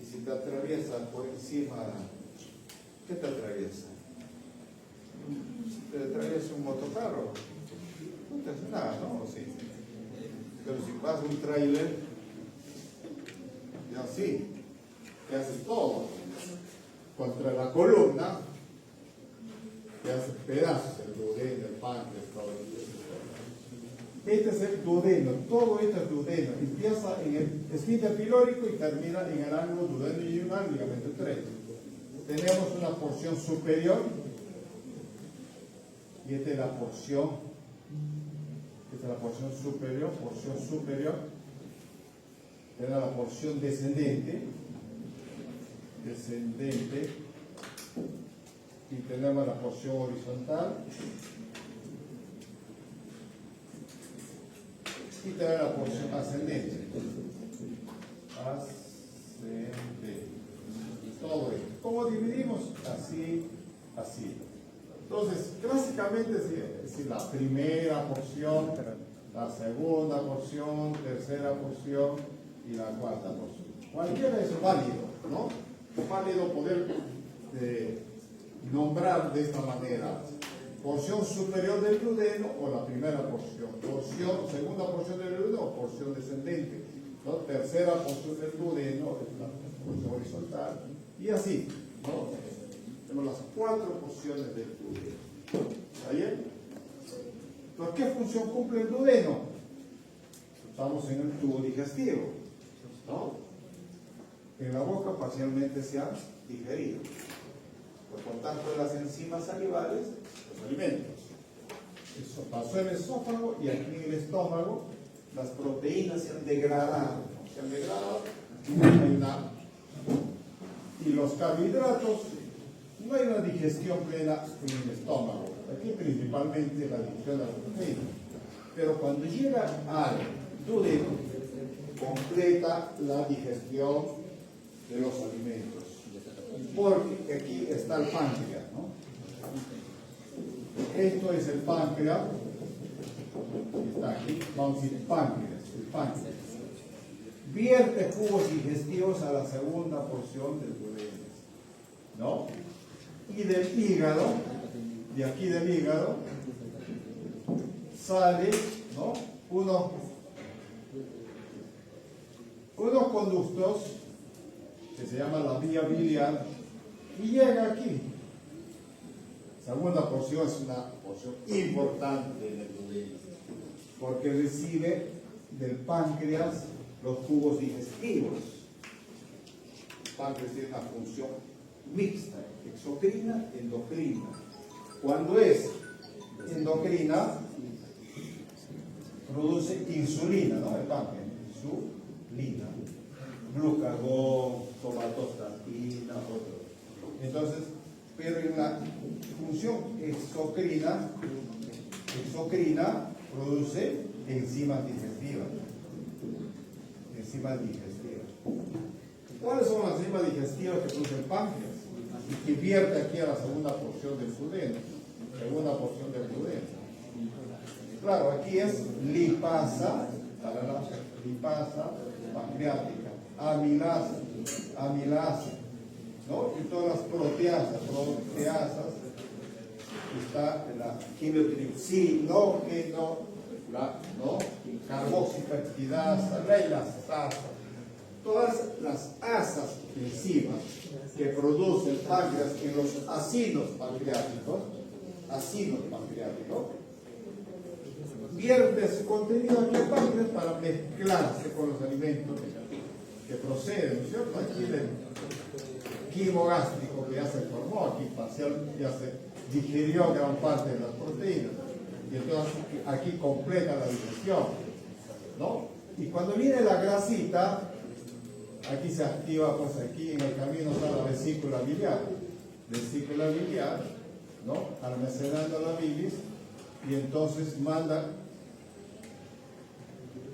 Y si te atraviesa por encima, ¿qué te atraviesa? Si te atraviesa un motocarro, no te hace nada, ¿no? Sí. Pero si pasa un tráiler, ya sí, te hace todo. Contra la columna, te hace pedazos el duodeno, el páncreas, todo eso. Este es el duodeno, todo esto es duodeno. Empieza en el esfínter pilórico y termina en el ángulo duodeno y un ligamento estrecho. Tenemos una porción superior y esta es la porción superior. Era la porción descendente, y tenemos la porción horizontal. Y tenemos la porción ascendente. Todo esto. ¿Cómo dividimos? Así. Entonces, clásicamente si la primera porción, la segunda porción, tercera porción y la cuarta porción. Cualquiera es válido, ¿no? Es válido poder nombrar de esta manera. Porción superior del duodeno o la primera porción, segunda porción del duodeno o porción descendente, ¿no? Tercera porción del duodeno es la porción horizontal, y así, ¿no? Tenemos las 4 porciones del duodeno. ¿Está bien? Entonces, ¿qué función cumple el duodeno? Estamos en el tubo digestivo, ¿no? En la boca parcialmente se ha digerido. Por tanto, las enzimas salivales, los alimentos. Eso pasó en el esófago y aquí en el estómago las proteínas se han degradado. Y los carbohidratos, no hay una digestión plena en el estómago. Aquí principalmente la digestión de las proteínas. Pero cuando llega al duodeno, completa la digestión de los alimentos. Porque aquí está el páncreas, ¿no? Esto es el páncreas. Está aquí, vamos a decir páncreas, el páncreas. Vierte jugos digestivos a la segunda porción del duodeno, ¿no? Y del hígado, de aquí del hígado, sale, ¿no? unos conductos que se llama la vía biliar y llega aquí. Segunda porción es una porción importante en el duodeno porque recibe del páncreas los jugos digestivos. El páncreas tiene una función mixta, exocrina, endocrina. Cuando es endocrina, produce insulina, ¿no? El páncreas, insulina, glucagón, somatostatina, otros. Entonces, pero en la función exocrina produce enzimas digestivas. ¿Cuáles son las enzimas digestivas que produce el páncreas? Y que vierte aquí a la segunda porción del duodeno. Claro, aquí es lipasa pancreática, amilasa, ¿no? Y todas las proteasas, está la quimiotripsina, ¿no? Carboxipeptidasa, la elastasa, todas las asas enzimas que produce el páncreas en los ácidos pancreáticos, vierte su contenido aquí al páncreas para mezclarse con los alimentos que proceden, ¿no es cierto? Aquí el quimo gástrico que ya se formó, aquí parcial ya se digirió gran parte de las proteínas, y entonces aquí completa la digestión, ¿no? Y cuando viene la grasita, aquí se activa, pues aquí en el camino está la vesícula biliar, ¿no? Almacenando la bilis, y entonces manda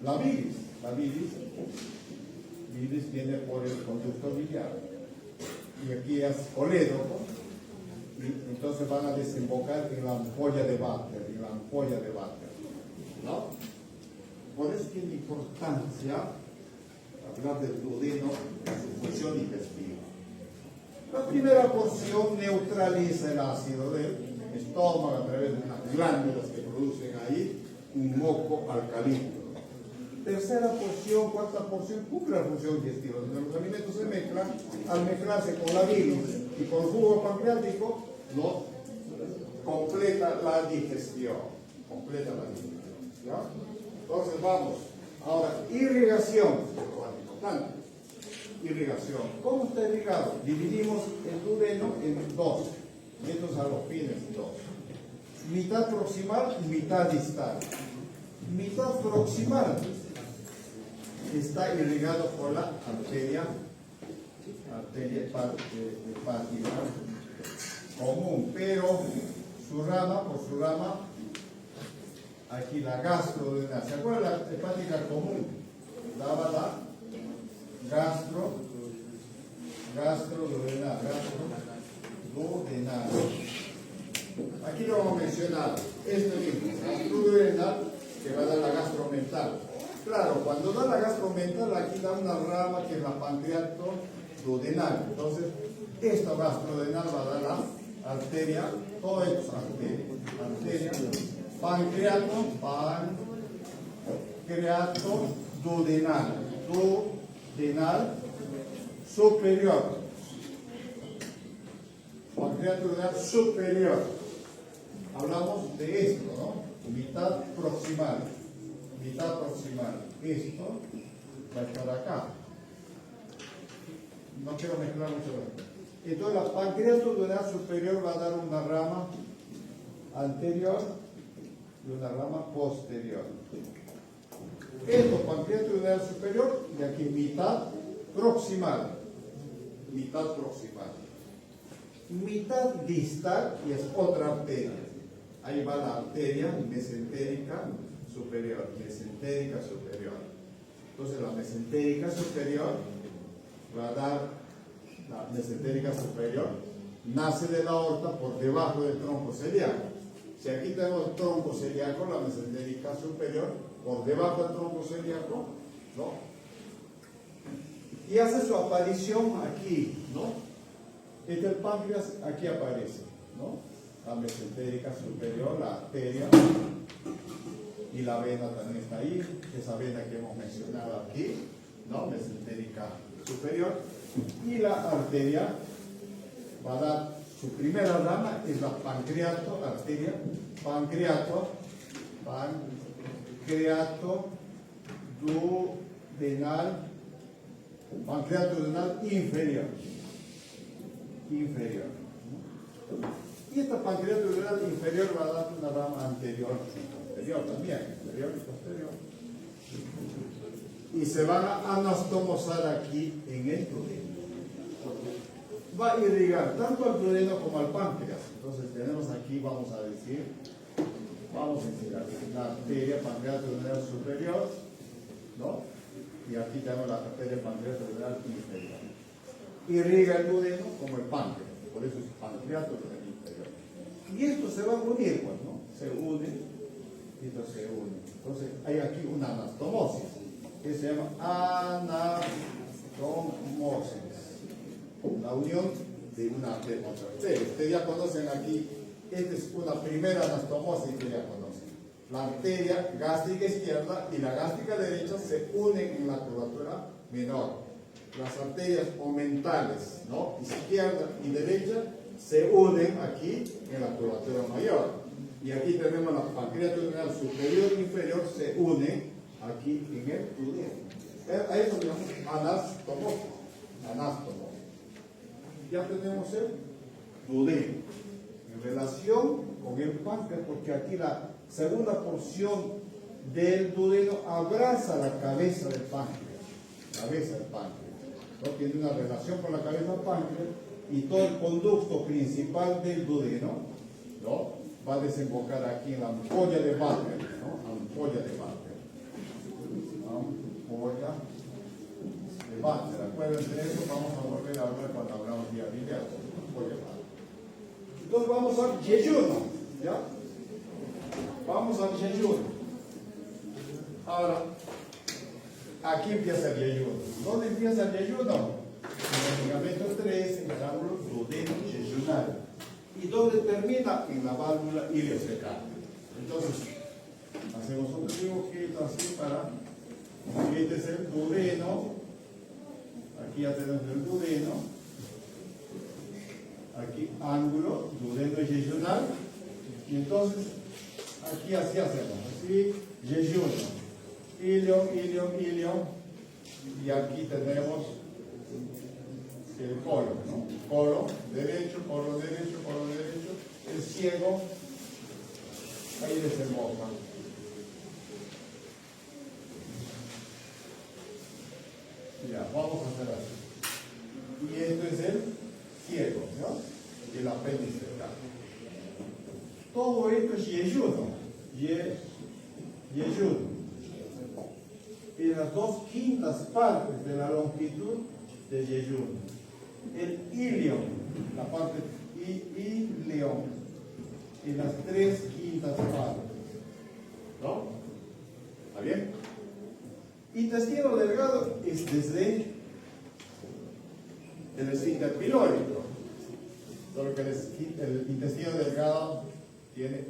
la bilis viene por el conducto biliar, y aquí es colédoco, y Y entonces van a desembocar en la ampolla de Butler, ¿no? Por eso tiene importancia hablar del duodeno, su función digestiva. La primera porción neutraliza el ácido del estómago a través de unas glándulas que producen ahí un moco alcalino. Tercera porción, cuarta porción, cumple la función digestiva. Donde los alimentos se mezclan, al mezclarse con la bilis y con el jugo pancreático, ¿no? completa la digestión. ¿Ya? Entonces vamos. Ahora, irrigación. Lo más importante. Irrigación. ¿Cómo está irrigado? Dividimos el duodeno en dos. Y estos a los fines dos. Mitad proximal y mitad distal. Mitad proximal está irrigado por la arteria hepática común, pero por su rama, aquí la gastroduodenal. ¿Se acuerdan la hepática común? Daba la gastroduodenal. Aquí lo vamos a mencionar, este mismo, gastroduodenal, que va a dar la gastromental. Claro, cuando da la gastromental, aquí da una rama que es la pancreatoduodenal. Entonces, esta gastroduodenal va a dar la arteria, todo esto es arteria, pancreatoduodenal, superior. Pancreatoduodenal superior. Hablamos de esto, ¿no? Mitad proximal. Esto va a estar acá. No quiero mezclar mucho. Entonces la pancreatoduodenal superior va a dar una rama anterior y una rama posterior. Esto pancreatoduodenal superior y aquí mitad proximal. Mitad distal y es otra arteria. Ahí va la arteria mesentérica superior. Entonces la mesentérica superior va a dar, la mesentérica superior nace de la aorta por debajo del tronco celíaco. Si aquí tenemos el tronco celíaco, la mesentérica superior por debajo del tronco celíaco, ¿no? Y hace su aparición aquí, ¿no? Este el páncreas aquí aparece, ¿no? La mesentérica superior, la arteria y la vena también está ahí, esa vena que hemos mencionado aquí, ¿no? Mesentérica superior, y la arteria va a dar su primera rama, es la arteria pancreatoduodenal inferior. Y esta pancreatoduodenal inferior va a dar una rama anterior y posterior. Y se van a anastomosar aquí en el duodeno. Va a irrigar tanto al duodeno como al páncreas. Entonces tenemos aquí, vamos a decir la arteria pancreatoduodenal superior, ¿no? Y aquí tenemos la arteria pancreatoduodenal inferior. Irriga el duodeno como el páncreas, por eso es pancreatoduodenal inferior. Y esto se va a unir, pues, ¿no? Se une, y esto se une. Entonces hay aquí una anastomosis, que se llama anastomosis. La unión de una arteria con otra arteria. Ustedes ya conocen aquí, esta es una primera anastomosis que ya conocen. La arteria gástrica izquierda y la gástrica derecha se unen en la curvatura menor. Las arterias omentales, ¿no? Izquierda y derecha se unen aquí en la curvatura mayor. Y aquí tenemos la pancreatoduodenal superior e inferior se unen aquí en el duodeno. A eso llamamos anastomosis. Ya tenemos el duodeno en relación con el páncreas, porque aquí la segunda porción del duodeno abraza la cabeza del páncreas. ¿No? Tiene una relación con la cabeza del páncreas y todo el conducto principal del duodeno, ¿no? Va a desembocar aquí en la ampolla de Butler, ¿no? Ampolla de Butler. Acuérdense de eso, vamos a volver a hablar cuando hablamos de ampolla de Butler. Entonces vamos al yeyuno, ¿ya? Vamos al yeyuno. Ahora, aquí empieza el yeyuno. ¿Dónde empieza el yeyuno? En el ligamento 3, en el ángulo duodeno yeyunal. ¿Y dónde termina? En la válvula iliocecal. Entonces, hacemos un dibujito así para... Este es el duodeno. Aquí ya tenemos el duodeno. Aquí ángulo, duodeno yeyunal. Y entonces, aquí así hacemos. Así, yeyuno. Ilion, ilion, ilion. Y aquí tenemos el colon, ¿no? Colon derecho, colon derecho, colon derecho. El ciego, ahí desemboca. Ya, vamos a hacer así. Y esto es el ciego, ¿no? El apéndice acá. Todo esto es yeyuno. Yeyuno. Y las 2/5 partes de la longitud de yeyuno. El ilion, la parte ilion, y las 3/5 partes. ¿No? ¿Está bien? Intestino delgado es desde el esfínter pilórico. Solo que el intestino delgado tiene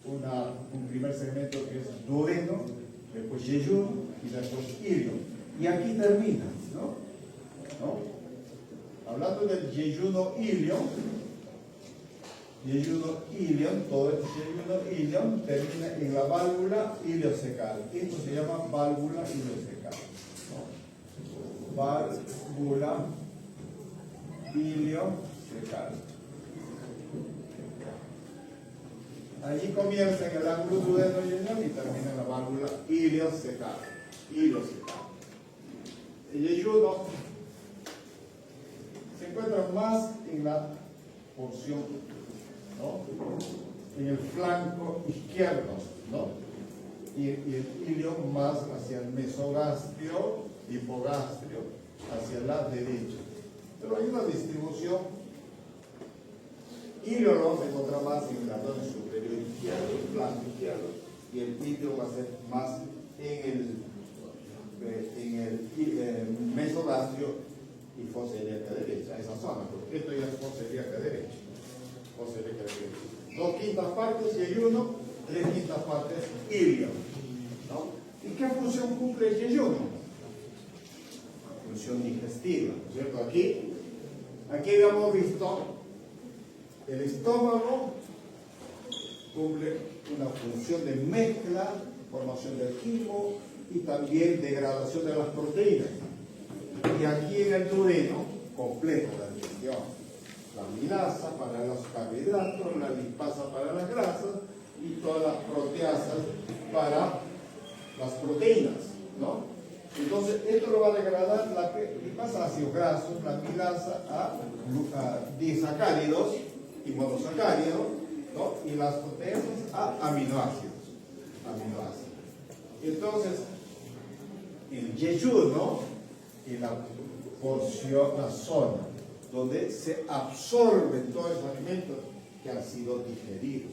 un primer segmento que es duodeno, después yeyuno y después ilion. Y aquí termina, ¿no? Hablando del yeyuno ilion, todo este yeyuno ilion termina en la válvula iliocecal. Esto se llama válvula iliocecal, ¿no? Válvula iliocecal. Allí comienza en el ángulo duodeno yeyunal y termina en la válvula iliocecal. El yeyuno se encuentra más en la porción, ¿no? En el flanco izquierdo, ¿no? Y el ilion más hacia el mesogastrio, hipogastrio, hacia la derecha. Pero hay una distribución. Ilion se encuentra más en el abdomen superior izquierdo, el flanco izquierdo, y el ilion va a ser más en el mesogastrio y fosa ilíaca derecha, esa zona, porque esto ya es fosa ilíaca derecha. 2/5 partes yeyuno, 3/5 partes ilion, ¿no? ¿Y qué función cumple el yeyuno? Función digestiva, ¿no es cierto? Aquí habíamos visto el estómago cumple una función de mezcla, formación del quimo y también degradación de las proteínas. Y aquí en el duodeno completa la digestión. La amilasa para los carbohidratos, la lipasa para las grasas y todas las proteasas para las proteínas, ¿no? Entonces, esto lo va a degradar la lipasa a ácidos grasos, la amilasa a disacáridos y monosacáridos, ¿no? Y las proteasas a aminoácidos. Entonces, el yeyuno y la porción, la zona donde se absorben todos esos alimentos que han sido digeridos.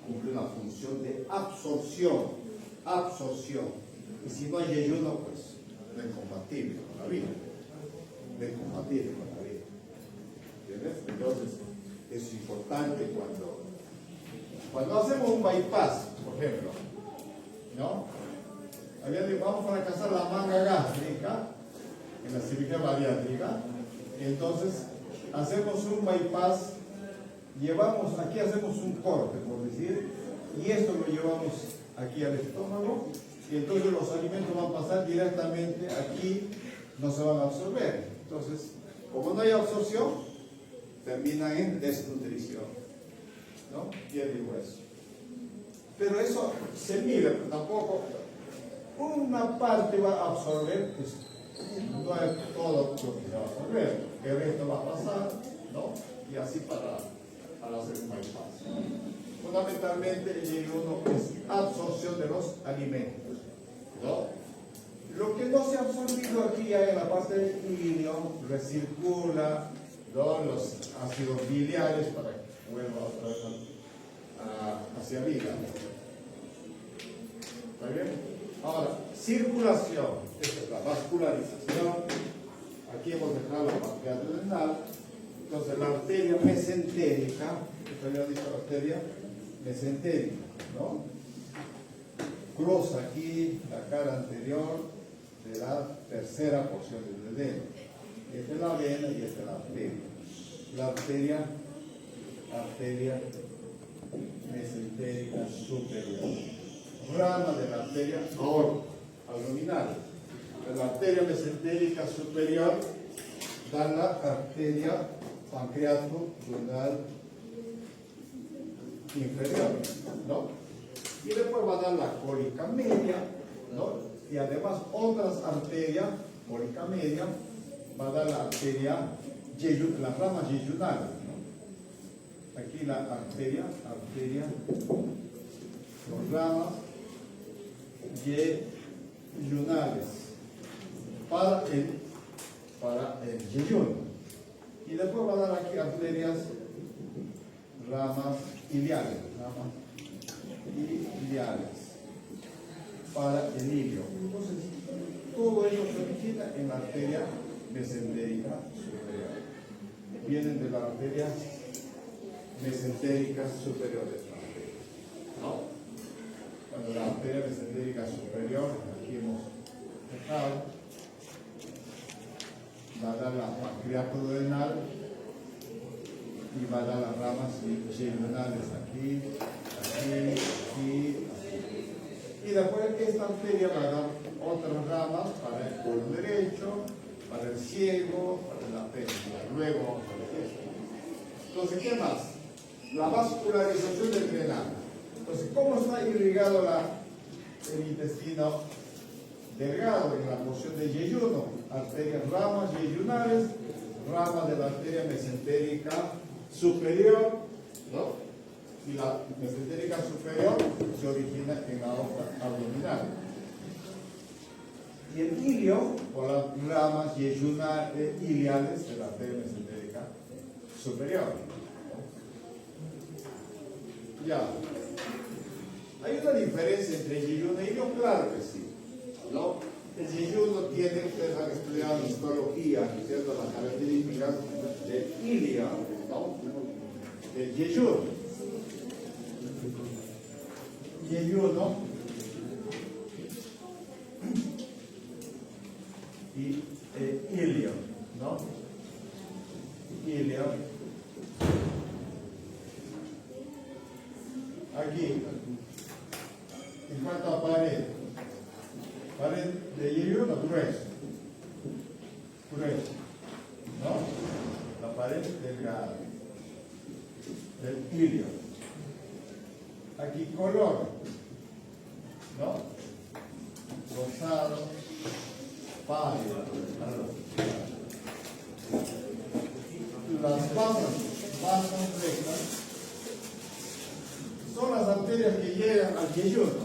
Cumple una función de absorción. Y si no hay yeyuno, pues no es compatible con la vida. ¿Entiendes? Entonces, es importante cuando hacemos un bypass, por ejemplo, ¿no? Vamos a fracasar la manga gástrica en la cirugía bariátrica. Entonces hacemos un bypass, aquí hacemos un corte, por decir, y esto lo llevamos aquí al estómago, y entonces los alimentos van a pasar directamente aquí, no se van a absorber. Entonces, como no hay absorción, termina en desnutrición, ¿no? Pierde y hueso. Pero eso se mide, pero tampoco una parte va a absorber, pues, no es todo lo que se va a absorber, el resto va a pasar, ¿no? Y así para hacer un bypass. Fundamentalmente el yeyuno es absorción de los alimentos, ¿no? Lo que no se ha absorbido aquí ya en la parte del ilion recircula, los ácidos biliares para que vuelva otra vez hacia arriba. ¿Está bien? Ahora, circulación, esta es la vascularización. Aquí hemos dejado la parte adrenal. Entonces, la arteria mesentérica, esto ya dicho arteria mesentérica, ¿no? Cruza aquí la cara anterior de la tercera porción del dedo. Esta es la vena y esta es la arteria. La arteria mesentérica superior. Rama de la arteria abdominal. La arteria mesentérica superior da la arteria pancreato-duodenal inferior, ¿no? Y después va a dar la cólica media, ¿no? Y además otras arterias, cólica media, va a dar la arteria, las ramas yeyunales, ¿no? Aquí la arteria, las ramas yeyunales para el yeyuno. Y después va a dar aquí arterias, ramas iliares para el ilio. Entonces, todo ello se origina en la arteria mesentérica superior. Vienen de la arteria mesentérica superior de esta arteria, ¿no? Cuando la arteria mesentérica superior, aquí hemos dejado, va a dar la pancreato-duodenal y va a dar las ramas yeyunales aquí. Y después esta arteria va a dar otras ramas para el colon derecho, para el ciego, para el apéndice. Luego vamos a ver esto. Entonces, ¿qué más? La vascularización del drenaje. Entonces, ¿cómo está irrigado el intestino delgado en la porción de yeyuno? Arterias, ramas yeyunales, ramas de la arteria mesentérica superior, ¿no? Y la mesentérica superior se origina en la aorta abdominal. Y el ilio, por las ramas iliales de la arteria mesentérica superior. Ya. ¿Hay una diferencia entre yeyuno y ilio? Claro que sí, ¿no? El yeyuno tiene, ustedes han estudiado en histología, ¿cierto?, las características del ilio, ¿no? Del yeyuno. Yeyuno y ilio, ¿no? Ilio. Aquí, en cuanto a pared de yeyuno, grueso, ¿no? La pared delgada del ilio. Aquí color, ¿no? Rosado, pálido. Las vasas rectas son las arterias que llegan al yeyuno.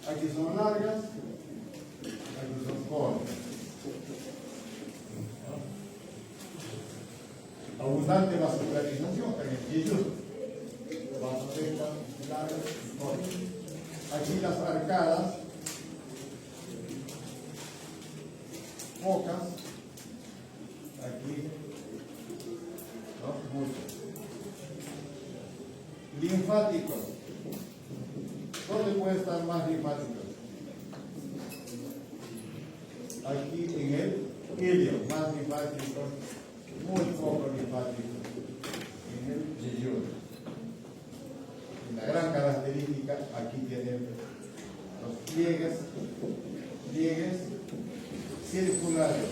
Aquí son largas, aquí son cortas. Abundante vascularización en el yeyuno. Vasas rectas, largas y cortas. Aquí las arcadas, pocas. Aquí, ¿no? Muchas. Linfáticos. ¿Dónde puede estar más linfáticos? Aquí en el ilio, más linfáticos, muy poco linfáticos en el yeyuno. La gran característica, aquí tienen los pliegues circulares,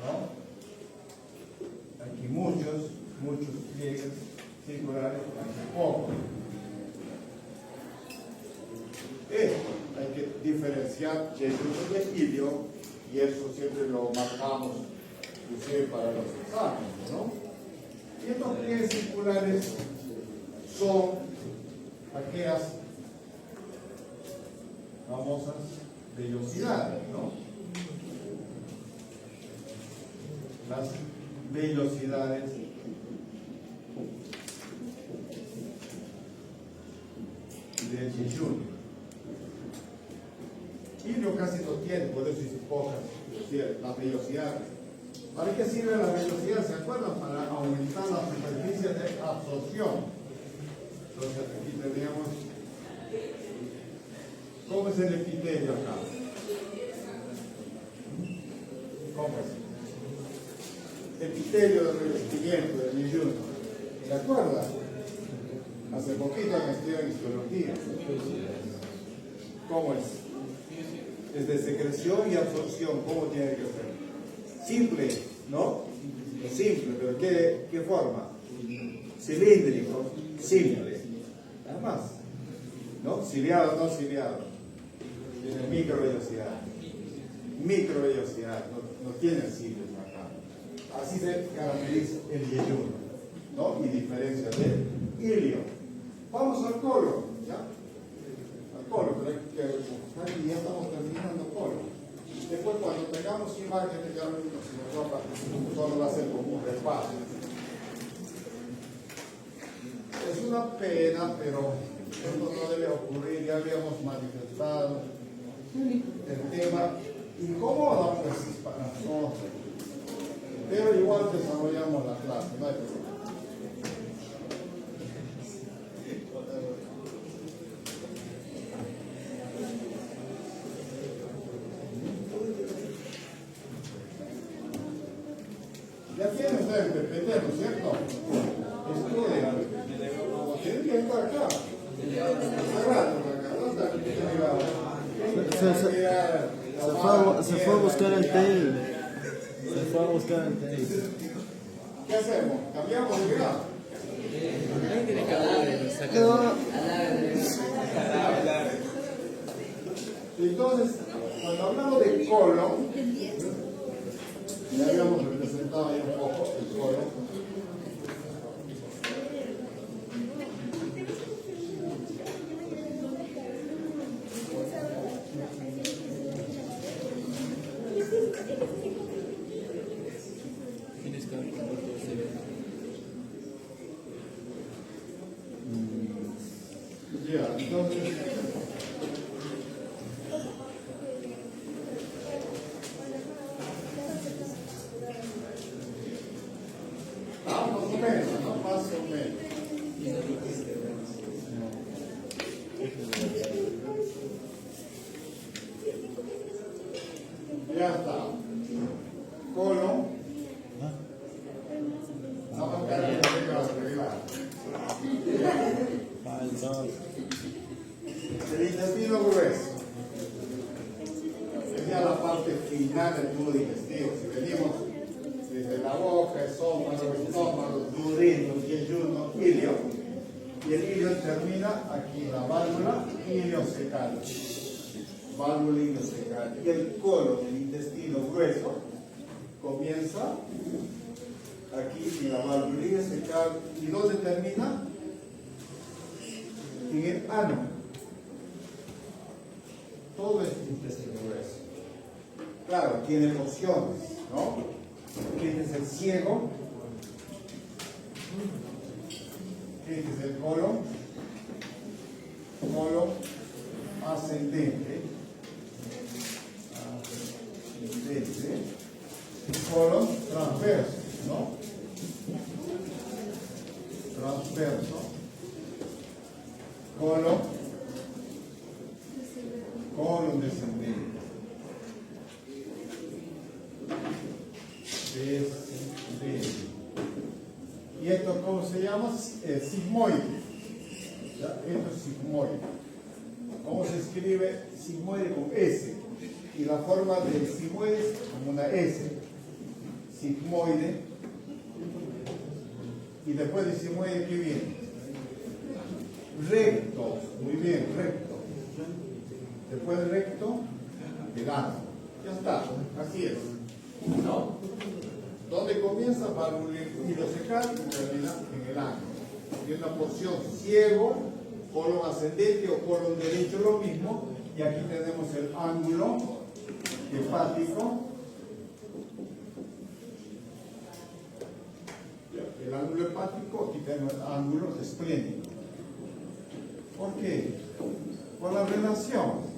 ¿no? Aquí muchos pliegues circulares, aquí pocos. Esto hay que diferenciar yeyuno de ilio, y eso siempre lo marcamos inclusive para los exámenes, ¿no? Y estos pliegues circulares son aquellas famosas vellosidades, ¿no? las vellosidades del jejun. Ilio casi no tiene, por eso hice pocas, las vellosidades. ¿Para qué sirve la velocidad? ¿Se acuerdan? Para aumentar la superficie de absorción. Entonces aquí teníamos, ¿cómo es el epitelio acá? ¿Cómo es? Epitelio de revestimiento, de jejun. ¿Se acuerdan? Hace poquito me estudié en histología. ¿Cómo es? Es de secreción y absorción. ¿Cómo tiene que ser? Simple, ¿no? Simple, pero ¿qué forma? Cilíndrico, simple. Nada más. ¿No? Ciliado, no ciliado. Tiene microvellosidad. Microvellosidad, no tiene cilios acá. Así se caracteriza el jejun, ¿no? Y diferencia del ilio. Vamos al colon, ¿ya? Al colon, pero aquí ya estamos terminando colon. Después, cuando tengamos imágenes, ya solo va a ser como un repaso. Es una pena, pero esto no debe ocurrir. Ya habíamos manifestado el tema incomoda, pues, para nosotros. Pero igual desarrollamos la clase, no hay problema. Ya tienen ustedes el PPT, ¿no es cierto? Estudien. Tienen que estar acá. Se fue a buscar el tail. Se fue a buscar el tail. ¿Qué hacemos? ¿Cambiamos de grado? Entonces, cuando hablamos de colon, ya habíamos representado ahí un poco el colon. Ya, entonces, más o menos, ¿no? Más o menos. Ya está. Colon. Vamos a buscar arriba. El intestino grueso. Es ya la parte final del tubo digestivo. Si venimos desde la boca, estómago, duodeno, yeyuno, ilio. Y el ilio termina aquí, la válvula iliocecal. Válvula iliocecal. Y el colon, el intestino grueso, comienza aquí en la válvula iliocecal. ¿Y dónde termina? En el ano. Todo es intestino grueso. Claro, tiene opciones, ¿no? Este es el ciego. Este es el colon. Colon ascendente. Ascendente. Colon transverso, ¿no? Transverso. Colon descendente. Descendente. ¿Y esto cómo se llama? Sigmoide. ¿Ya? Esto es sigmoide. ¿Cómo se escribe sigmoide? Con S. Y la forma del sigmoide es como una S. Sigmoide. Y después de sigmoide, ¿qué viene? Recto. Muy bien, recto. Después de recto, el ano. Ya está, así es. ¿No? ¿Dónde comienza? Válvula iliocecal y termina en el ano. Y una porción ciego, colon ascendente o colon derecho, lo mismo. Y aquí tenemos el ángulo hepático el ángulo hepático, aquí tenemos el ángulo esplénico. ¿Por qué? Por la relación.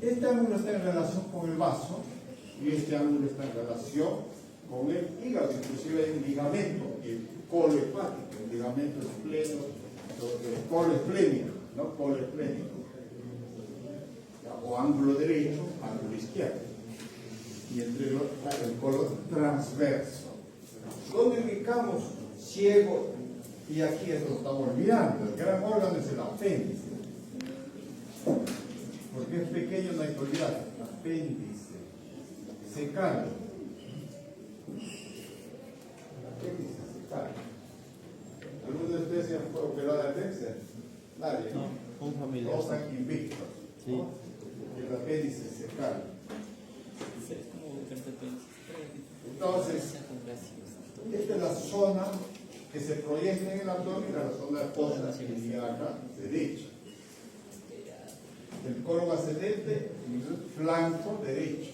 Este ángulo está en relación con el vaso y este ángulo está en relación con el hígado, inclusive hay un ligamento, el colo hepático, el ligamento esplénico, el colo esplénico, ¿no? Colo esplénico. O ángulo derecho, ángulo izquierdo. Y entre el colo transverso. ¿Dónde ubicamos ciego? Y aquí esto lo estamos olvidando. El gran órgano es el apéndice. Porque es pequeño, no hay que olvidar. Apéndice secal. Apéndice secal. ¿Alguno de ustedes se fue operado de apéndice? Nadie, ¿no? No, un familiar. Todos están invictos. Sí. ¿No? El apéndice secal. Entonces, esta es la zona que se proyecta en el abdomen, la zona postilíaca derecha. El colon ascendente y el flanco derecho.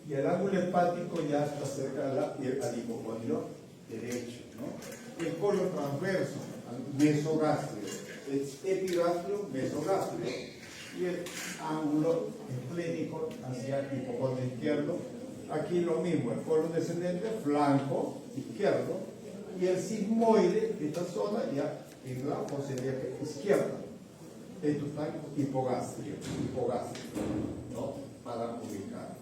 Y el ángulo hepático ya está cerca del hipocondrio derecho, ¿no? El colon transverso, mesogastrio, epigastrio, mesogastrio, y el ángulo esplénico hacia el hipocondrio izquierdo. Aquí lo mismo, el colon descendente, flanco izquierdo, y el sigmoide, esta zona ya en la fosa izquierda. Esto está hipogastrio, ¿no? Para ubicar.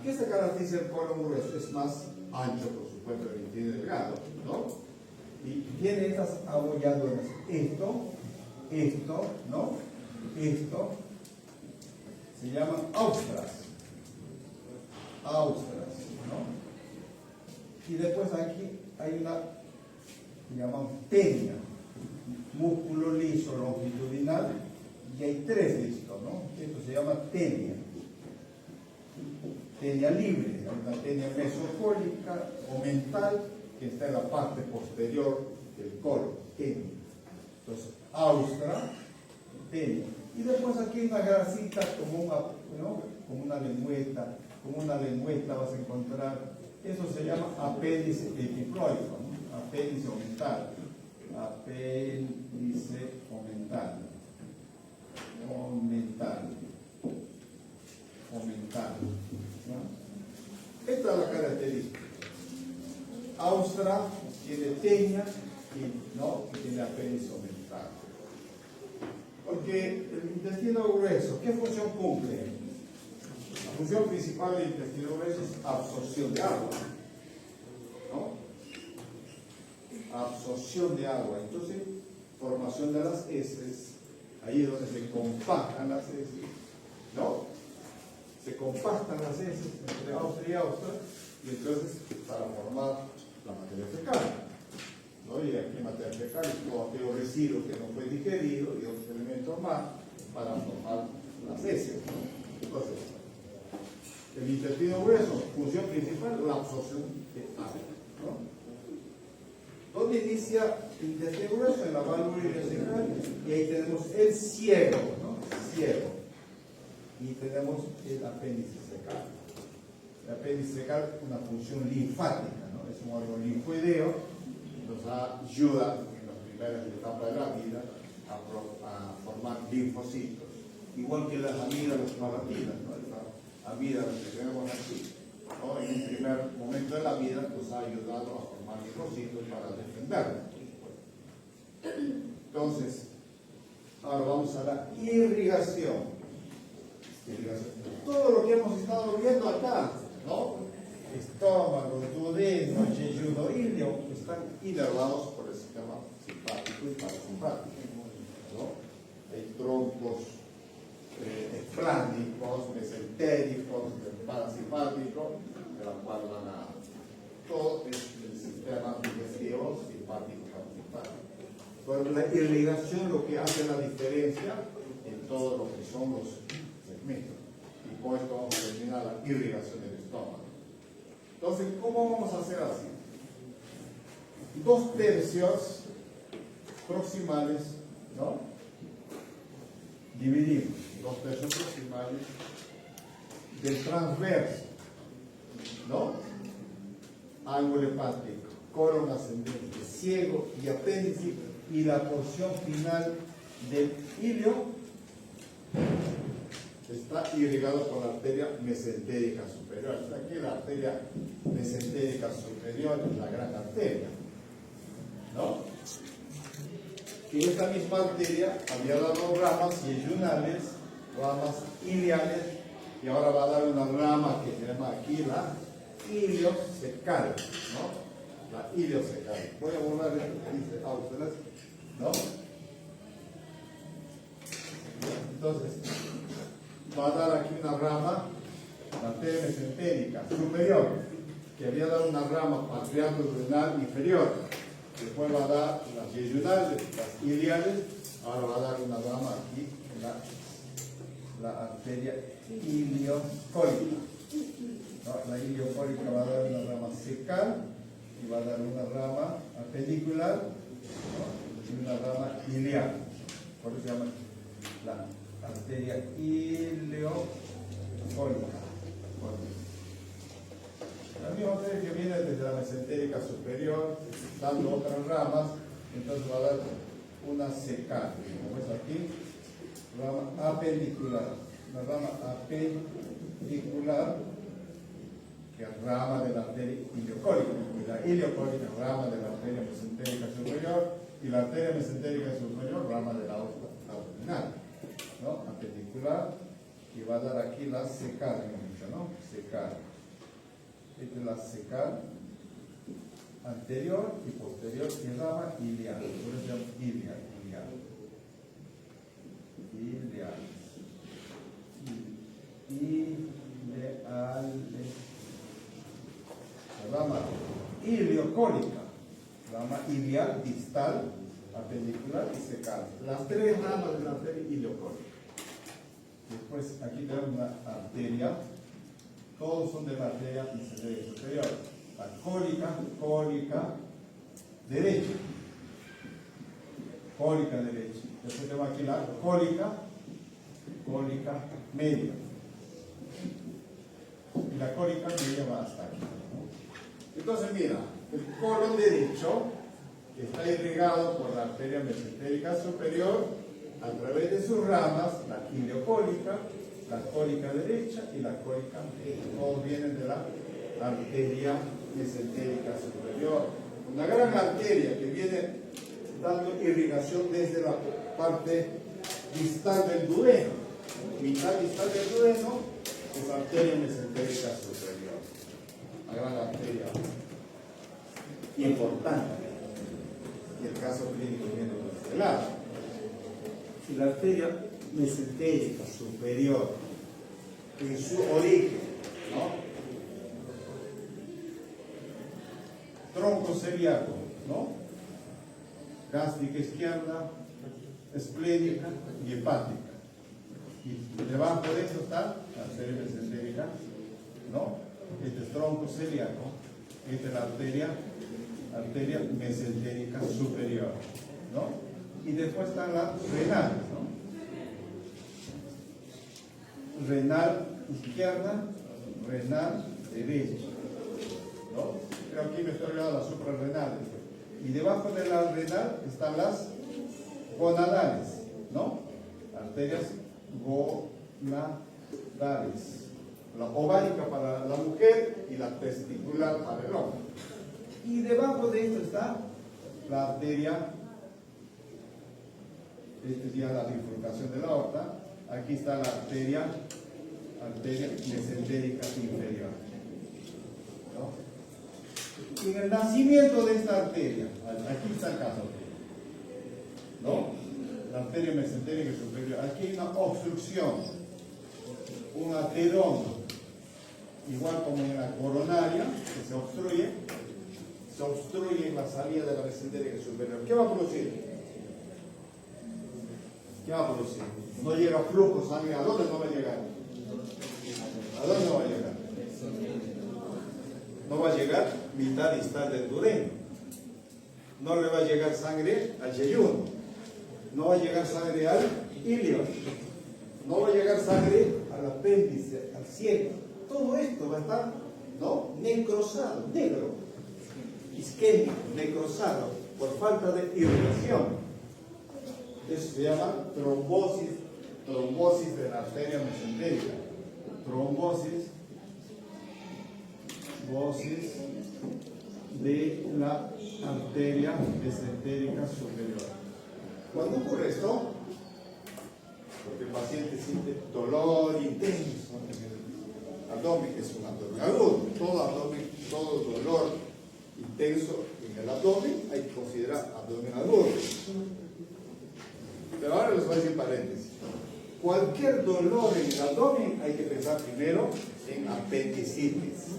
¿Qué se caracteriza el colon grueso? Es más ancho, por supuesto, que tiene delgado, ¿no? Y tiene estas abolladuras. Esto, ¿no? Esto se llaman austras, ¿no? Y después aquí hay una que llamamos tenia, músculo liso longitudinal, y hay tres listos, ¿no? Esto se llama tenia. Tenia libre, hay una tenia mesocólica o mental que está en la parte posterior del colon, tenia. Entonces, austra, tenia. Y después aquí hay una grasita como una, ¿no? Como una lengüeta vas a encontrar. Eso se llama apéndice epiploico, ¿no? Apéndice omental. Apéndice omental. ¿No? Esta es la característica. Austra tiene tenia y tiene apéndice omental. Porque el intestino grueso, ¿qué función cumple? La función principal del intestino grueso es absorción de agua, ¿no? Absorción de agua. Entonces, formación de las heces, ahí es donde se compactan las heces, ¿no? Se compactan las heces entre austra y austra, y entonces para formar la materia fecal, ¿no? Y aquí materia fecal es todo aquello residuo que no fue digerido y otros elementos más para formar las heces, ¿no? Entonces, el intestino grueso, función principal, la absorción de agua, ¿no? ¿Dónde inicia el intestino grueso? En la válvula ileocecal, y ahí tenemos el ciego, ¿no? Ciego. Y tenemos el apéndice secal. El apéndice secal es una función linfática, ¿no? Es un órgano linfoideo, nos ayuda en las primeras etapas de la vida a formar linfocitos, igual que las amígdalas palatinas, ¿no? La amígdalas que tenemos aquí, ¿no? En un primer momento de la vida nos ha ayudado a formar linfocitos para defendernos. Entonces, ahora vamos a la irrigación. Todo lo que hemos estado viendo acá, ¿no? Estómago, duodeno, yeyuno, ilio, están inervados por el sistema simpático y parasimpático, ¿no? Hay troncos esplánicos, mesentéricos, parasimpático, de la cual van a todo el sistema digestivo simpático parasimpático. Pero la irrigación lo que hace la diferencia en todo lo que son los segmentos. Y con esto vamos a terminar la irrigación del estómago. Entonces, ¿cómo vamos a hacer así? 2/3 proximales, ¿no? Dividimos 2/3 proximales del transverso, ¿no? ángulo hepático, colon ascendente, ciego y apéndice, y la porción final del ilio está irrigado por la arteria mesentérica superior. Aquí la arteria mesentérica superior es la gran arteria, ¿no? Y esta misma arteria había dado ramas yeyunales, ramas iliales, y ahora va a dar una rama que se llama aquí la iliocecal, ¿no? La iliocecal. Voy a borrar esto que dice Austeras, ¿no? Entonces, va a dar aquí una rama, la arteria mesentérica superior, que había dado una rama pancreato renal inferior. Después va a dar las yeyunales, las iliales, ahora va a dar una rama aquí, la arteria iliocólica. ¿No? La iliocólica va a dar una rama cecal y va a dar una rama apendicular, ¿no? Y una rama iliac. Por eso se llama la arteria iliocólica. La misma arteria que viene desde la mesentérica superior, dando otras ramas, entonces va a dar una cecal, como ves aquí, rama apendicular, una rama apendicular, que es rama de la arteria iliocólica, y la iliocólica rama de la arteria mesentérica superior, y la arteria mesentérica superior rama de la abdominal, ¿no? Apendicular, y va a dar aquí la cecal, hemos dicho, ¿no? Cecal. Esta es la cecal anterior y posterior, que rama ilial, por eso se llama ilial. La rama iliocólica, rama ilial, distal, apendicular y cecal. Las tres ramas de la arteria iliocólica. Después aquí tenemos una arteria, todos son de la arteria mesentérica superior. La cólica derecha. Cólica derecha. Después tenemos aquí la cólica media. Y la cólica media va hasta aquí, ¿no? Entonces mira, el colon derecho está irrigado por la arteria mesentérica superior a través de sus ramas, la iliocólica, la cólica derecha y la cólica media. Todos vienen de la arteria mesentérica superior. Una gran arteria que viene dando irrigación desde la parte distal del duodeno. Mitad distal del duodeno es la arteria mesentérica superior. Una gran arteria importante. Y el caso clínico viene de este lado. Si la arteria mesentérica superior en su origen, ¿no? Tronco celíaco, ¿no? Gástrica izquierda, esplénica y hepática. Y debajo de eso está la arteria mesentérica, ¿no? Este es tronco celíaco, esta es la arteria mesentérica superior, ¿no? Y después están las renales, ¿no? Renal izquierda, renal derecha, ¿no? Pero aquí me estoy olvidando las suprarrenales. Y debajo de la renal están las gonadales, ¿no? Arterias gonadales. La ovárica para la mujer y la testicular para el hombre. Y debajo de esto está la arteria, esta es ya la bifurcación de la aorta. Aquí está la arteria mesentérica inferior, ¿no? Y en el nacimiento de esta arteria, aquí está el caso, ¿no? La arteria mesentérica superior, aquí hay una obstrucción, un ateroma, igual como en la coronaria, que se obstruye en la salida de la mesentérica superior. ¿Qué va a producir? ¿Qué va a producir? No llega flujo sanguíneo. ¿A dónde no va a llegar? ¿A dónde va a llegar? No va a llegar mitad distal del duodeno. No le va a llegar sangre al yeyuno. No va a llegar sangre al ilio. No va a llegar sangre al apéndice, al ciego. Todo esto va a estar, ¿no?, necrosado, negro. isquémicos, necrosados, por falta de irrigación. Eso se llama trombosis de la arteria mesentérica. Trombosis de la arteria mesentérica superior. Cuando ocurre esto, porque el paciente siente dolor intenso en el abdomen, que es un abdomen agudo, todo dolor intenso en el abdomen hay que considerar abdomen agudo. Pero ahora les voy a decir paréntesis. Cualquier dolor en el abdomen hay que pensar primero en apendicitis.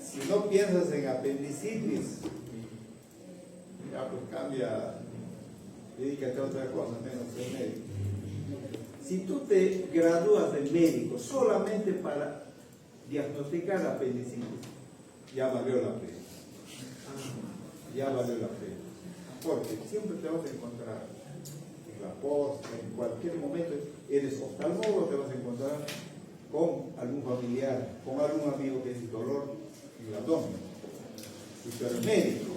Si no piensas en apendicitis, ya pues cambia, dedícate a otra cosa, menos ser médico. Si tú te gradúas de médico solamente para diagnosticar apendicitis, ya valió la pena. Ya valió la pena. Porque siempre te vas a encontrar en la posta, en cualquier momento, eres oftalmólogo, te vas a encontrar con algún familiar, con algún amigo que tiene dolor en el abdomen. Si tú eres médico,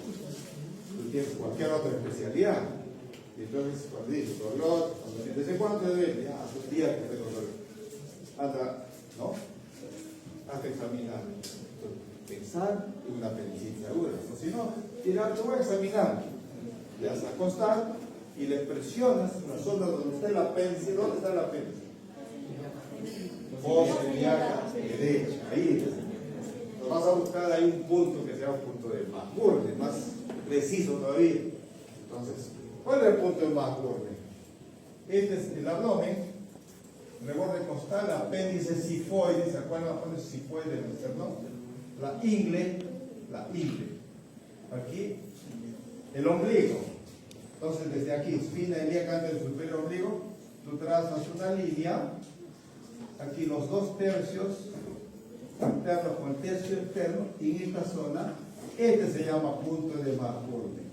tú tienes cualquier otra especialidad. Y entonces, cuando dices dolor, ¿desde cuándo te duele? Ya hace un día que tengo dolor. Anda, ¿no? Haz examinar. Pensar en una apendicitis aguda. O si no, mira, te voy a examinar. Te vas a acostar y le presionas la zona donde está el apéndice. ¿Dónde está el apéndice? Fosa ilíaca derecha. Ahí. Vas a buscar ahí un punto que sea un punto de McBurney, más preciso todavía. Entonces, ¿cuál es el punto de McBurney? Este es el abdomen, el borde costal, apéndice sifoide. ¿Se acuerdan cuál es sifoide del esternón? La ingle. Aquí, el ombligo. Entonces, desde aquí, espina ilíaca ante el superior ombligo, tú trazas una línea. Aquí los 2 tercios internos con el tercio externo, y en esta zona, este se llama punto de McBurney.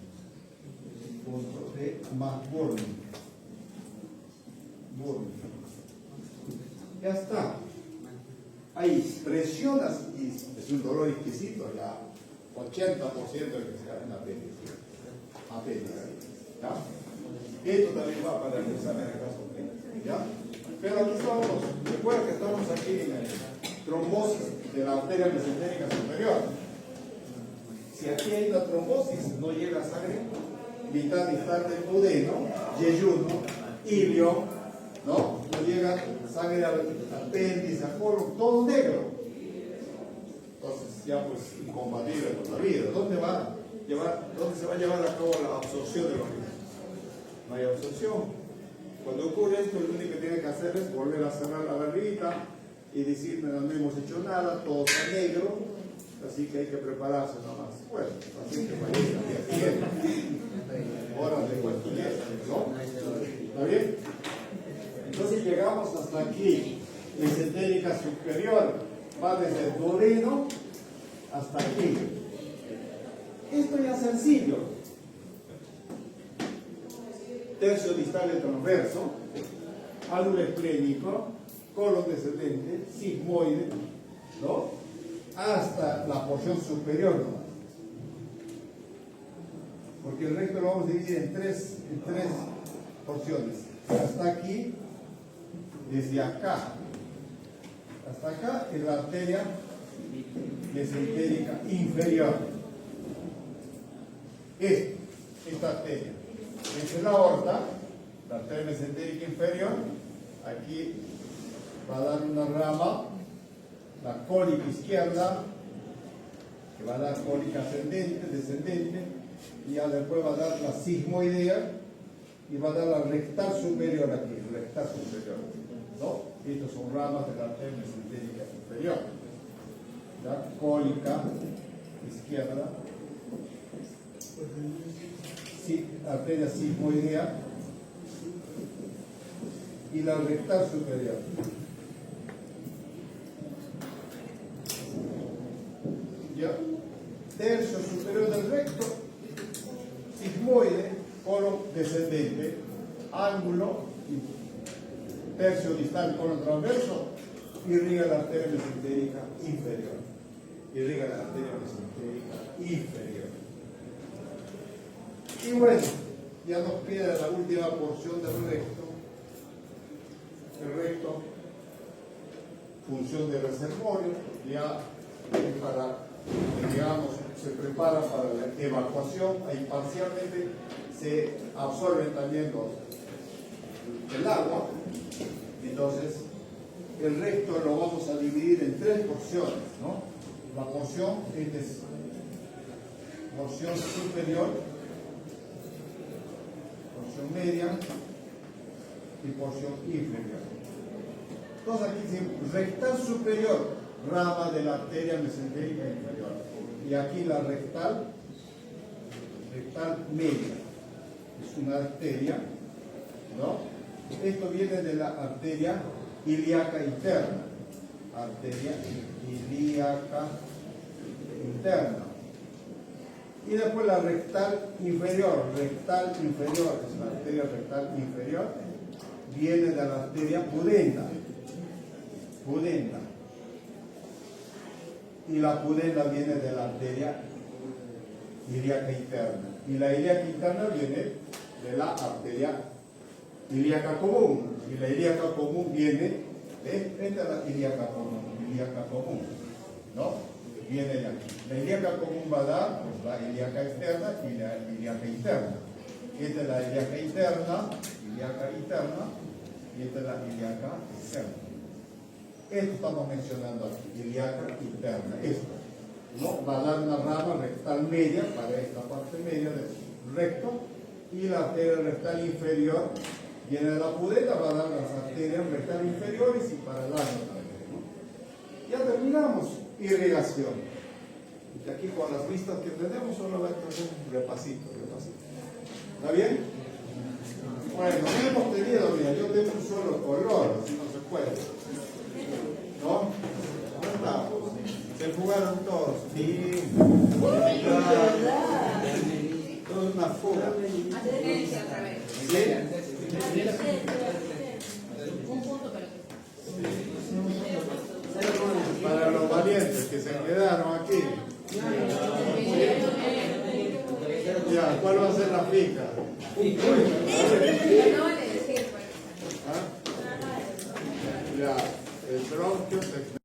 Punto de McBurney. Ya está. Ahí presionas y es un dolor exquisito, ya 80% de que se da en apéndice. ¿Ya? Esto también va para el examen de caso clínico. ¿Ya? Pero aquí estamos, recuerda que estamos aquí en el trombosis de la arteria mesentérica superior. Si aquí hay una trombosis, no llega sangre mitad distante del duodeno, yeyuno, ilio, ¿no? No llega sangre al apéndice, al colon, todo negro. Entonces ya pues incompatible con la vida. ¿Dónde se va a llevar a cabo la absorción de los líquidos? No hay absorción. Cuando ocurre esto, lo único que tiene que hacer es volver a cerrar la barriguita y decir, no hemos hecho nada, todo está negro, así que hay que prepararse nomás. Bueno, así que vaya al día siguiente. Horas después, ¿no? ¿Está bien? Entonces llegamos hasta aquí. Mesentérica superior va desde el duodeno hasta aquí. Esto ya es sencillo. Tercio distal y transverso, ángulo esplénico, colon descendente, sigmoide, ¿no? Hasta la porción superior nomás. Porque el resto lo vamos a dividir en tres porciones. Hasta aquí, desde acá, hasta acá es la arteria mesentérica inferior. Esta arteria. Esta es la aorta, la arteria mesentérica inferior. Aquí va a dar una rama, la cólica izquierda, que va a dar cólica ascendente, descendente, y ya después va a dar la sigmoidea y va a dar la rectal superior aquí, rectal superior, ¿no? Estas son ramas de la arteria mesentérica inferior. La cólica izquierda, arteria sigmoidea y la rectal superior. ¿Ya? Tercio superior del recto, sigmoide, colon descendente, ángulo, tercio distal, colon transverso, irriga la arteria mesentérica inferior. irriga la arteria mesentérica inferior. Y bueno, ya nos queda la última porción del recto. El recto, función de reservorio, ya digamos, se prepara para la evacuación, ahí parcialmente se absorben también el agua. Entonces, el recto lo vamos a dividir en tres porciones, ¿no? La porción, esta es porción superior, porción media y porción inferior. Entonces aquí dice rectal superior, rama de la arteria mesentérica inferior. Y aquí la rectal media, es una arteria, ¿no? Esto viene de la arteria ilíaca interna, arteria ilíaca interna. Y después la rectal inferior, es la arteria rectal inferior, viene de la arteria pudenda. Y la pudenda viene de la arteria ilíaca interna. Y la ilíaca interna viene de la arteria ilíaca común. Y la ilíaca común viene de la ilíaca común, ¿no? Viene de aquí. La ilíaca común va a dar pues, la ilíaca externa y la ilíaca interna. Esta es la ilíaca interna, y esta es la ilíaca externa. Esto estamos mencionando aquí, ilíaca interna, esto, ¿no? Va a dar una rama rectal media para esta parte media del recto, y la arteria rectal inferior viene de la pudenda, va a dar las arterias rectal inferiores y para el ano también, ¿no? Ya terminamos, irrigación. Y aquí con las vistas que tenemos solamente hacer un repasito. ¿Está bien? Bueno, hemos tenido, mira, yo tengo un solo color, así no se puede. ¿No? ¿Cómo estamos? Se jugaron todos. Sí. Todo es una fuga. ¿Sí? Para los valientes que se quedaron aquí. Ya, ¿cuál va a ser la pica?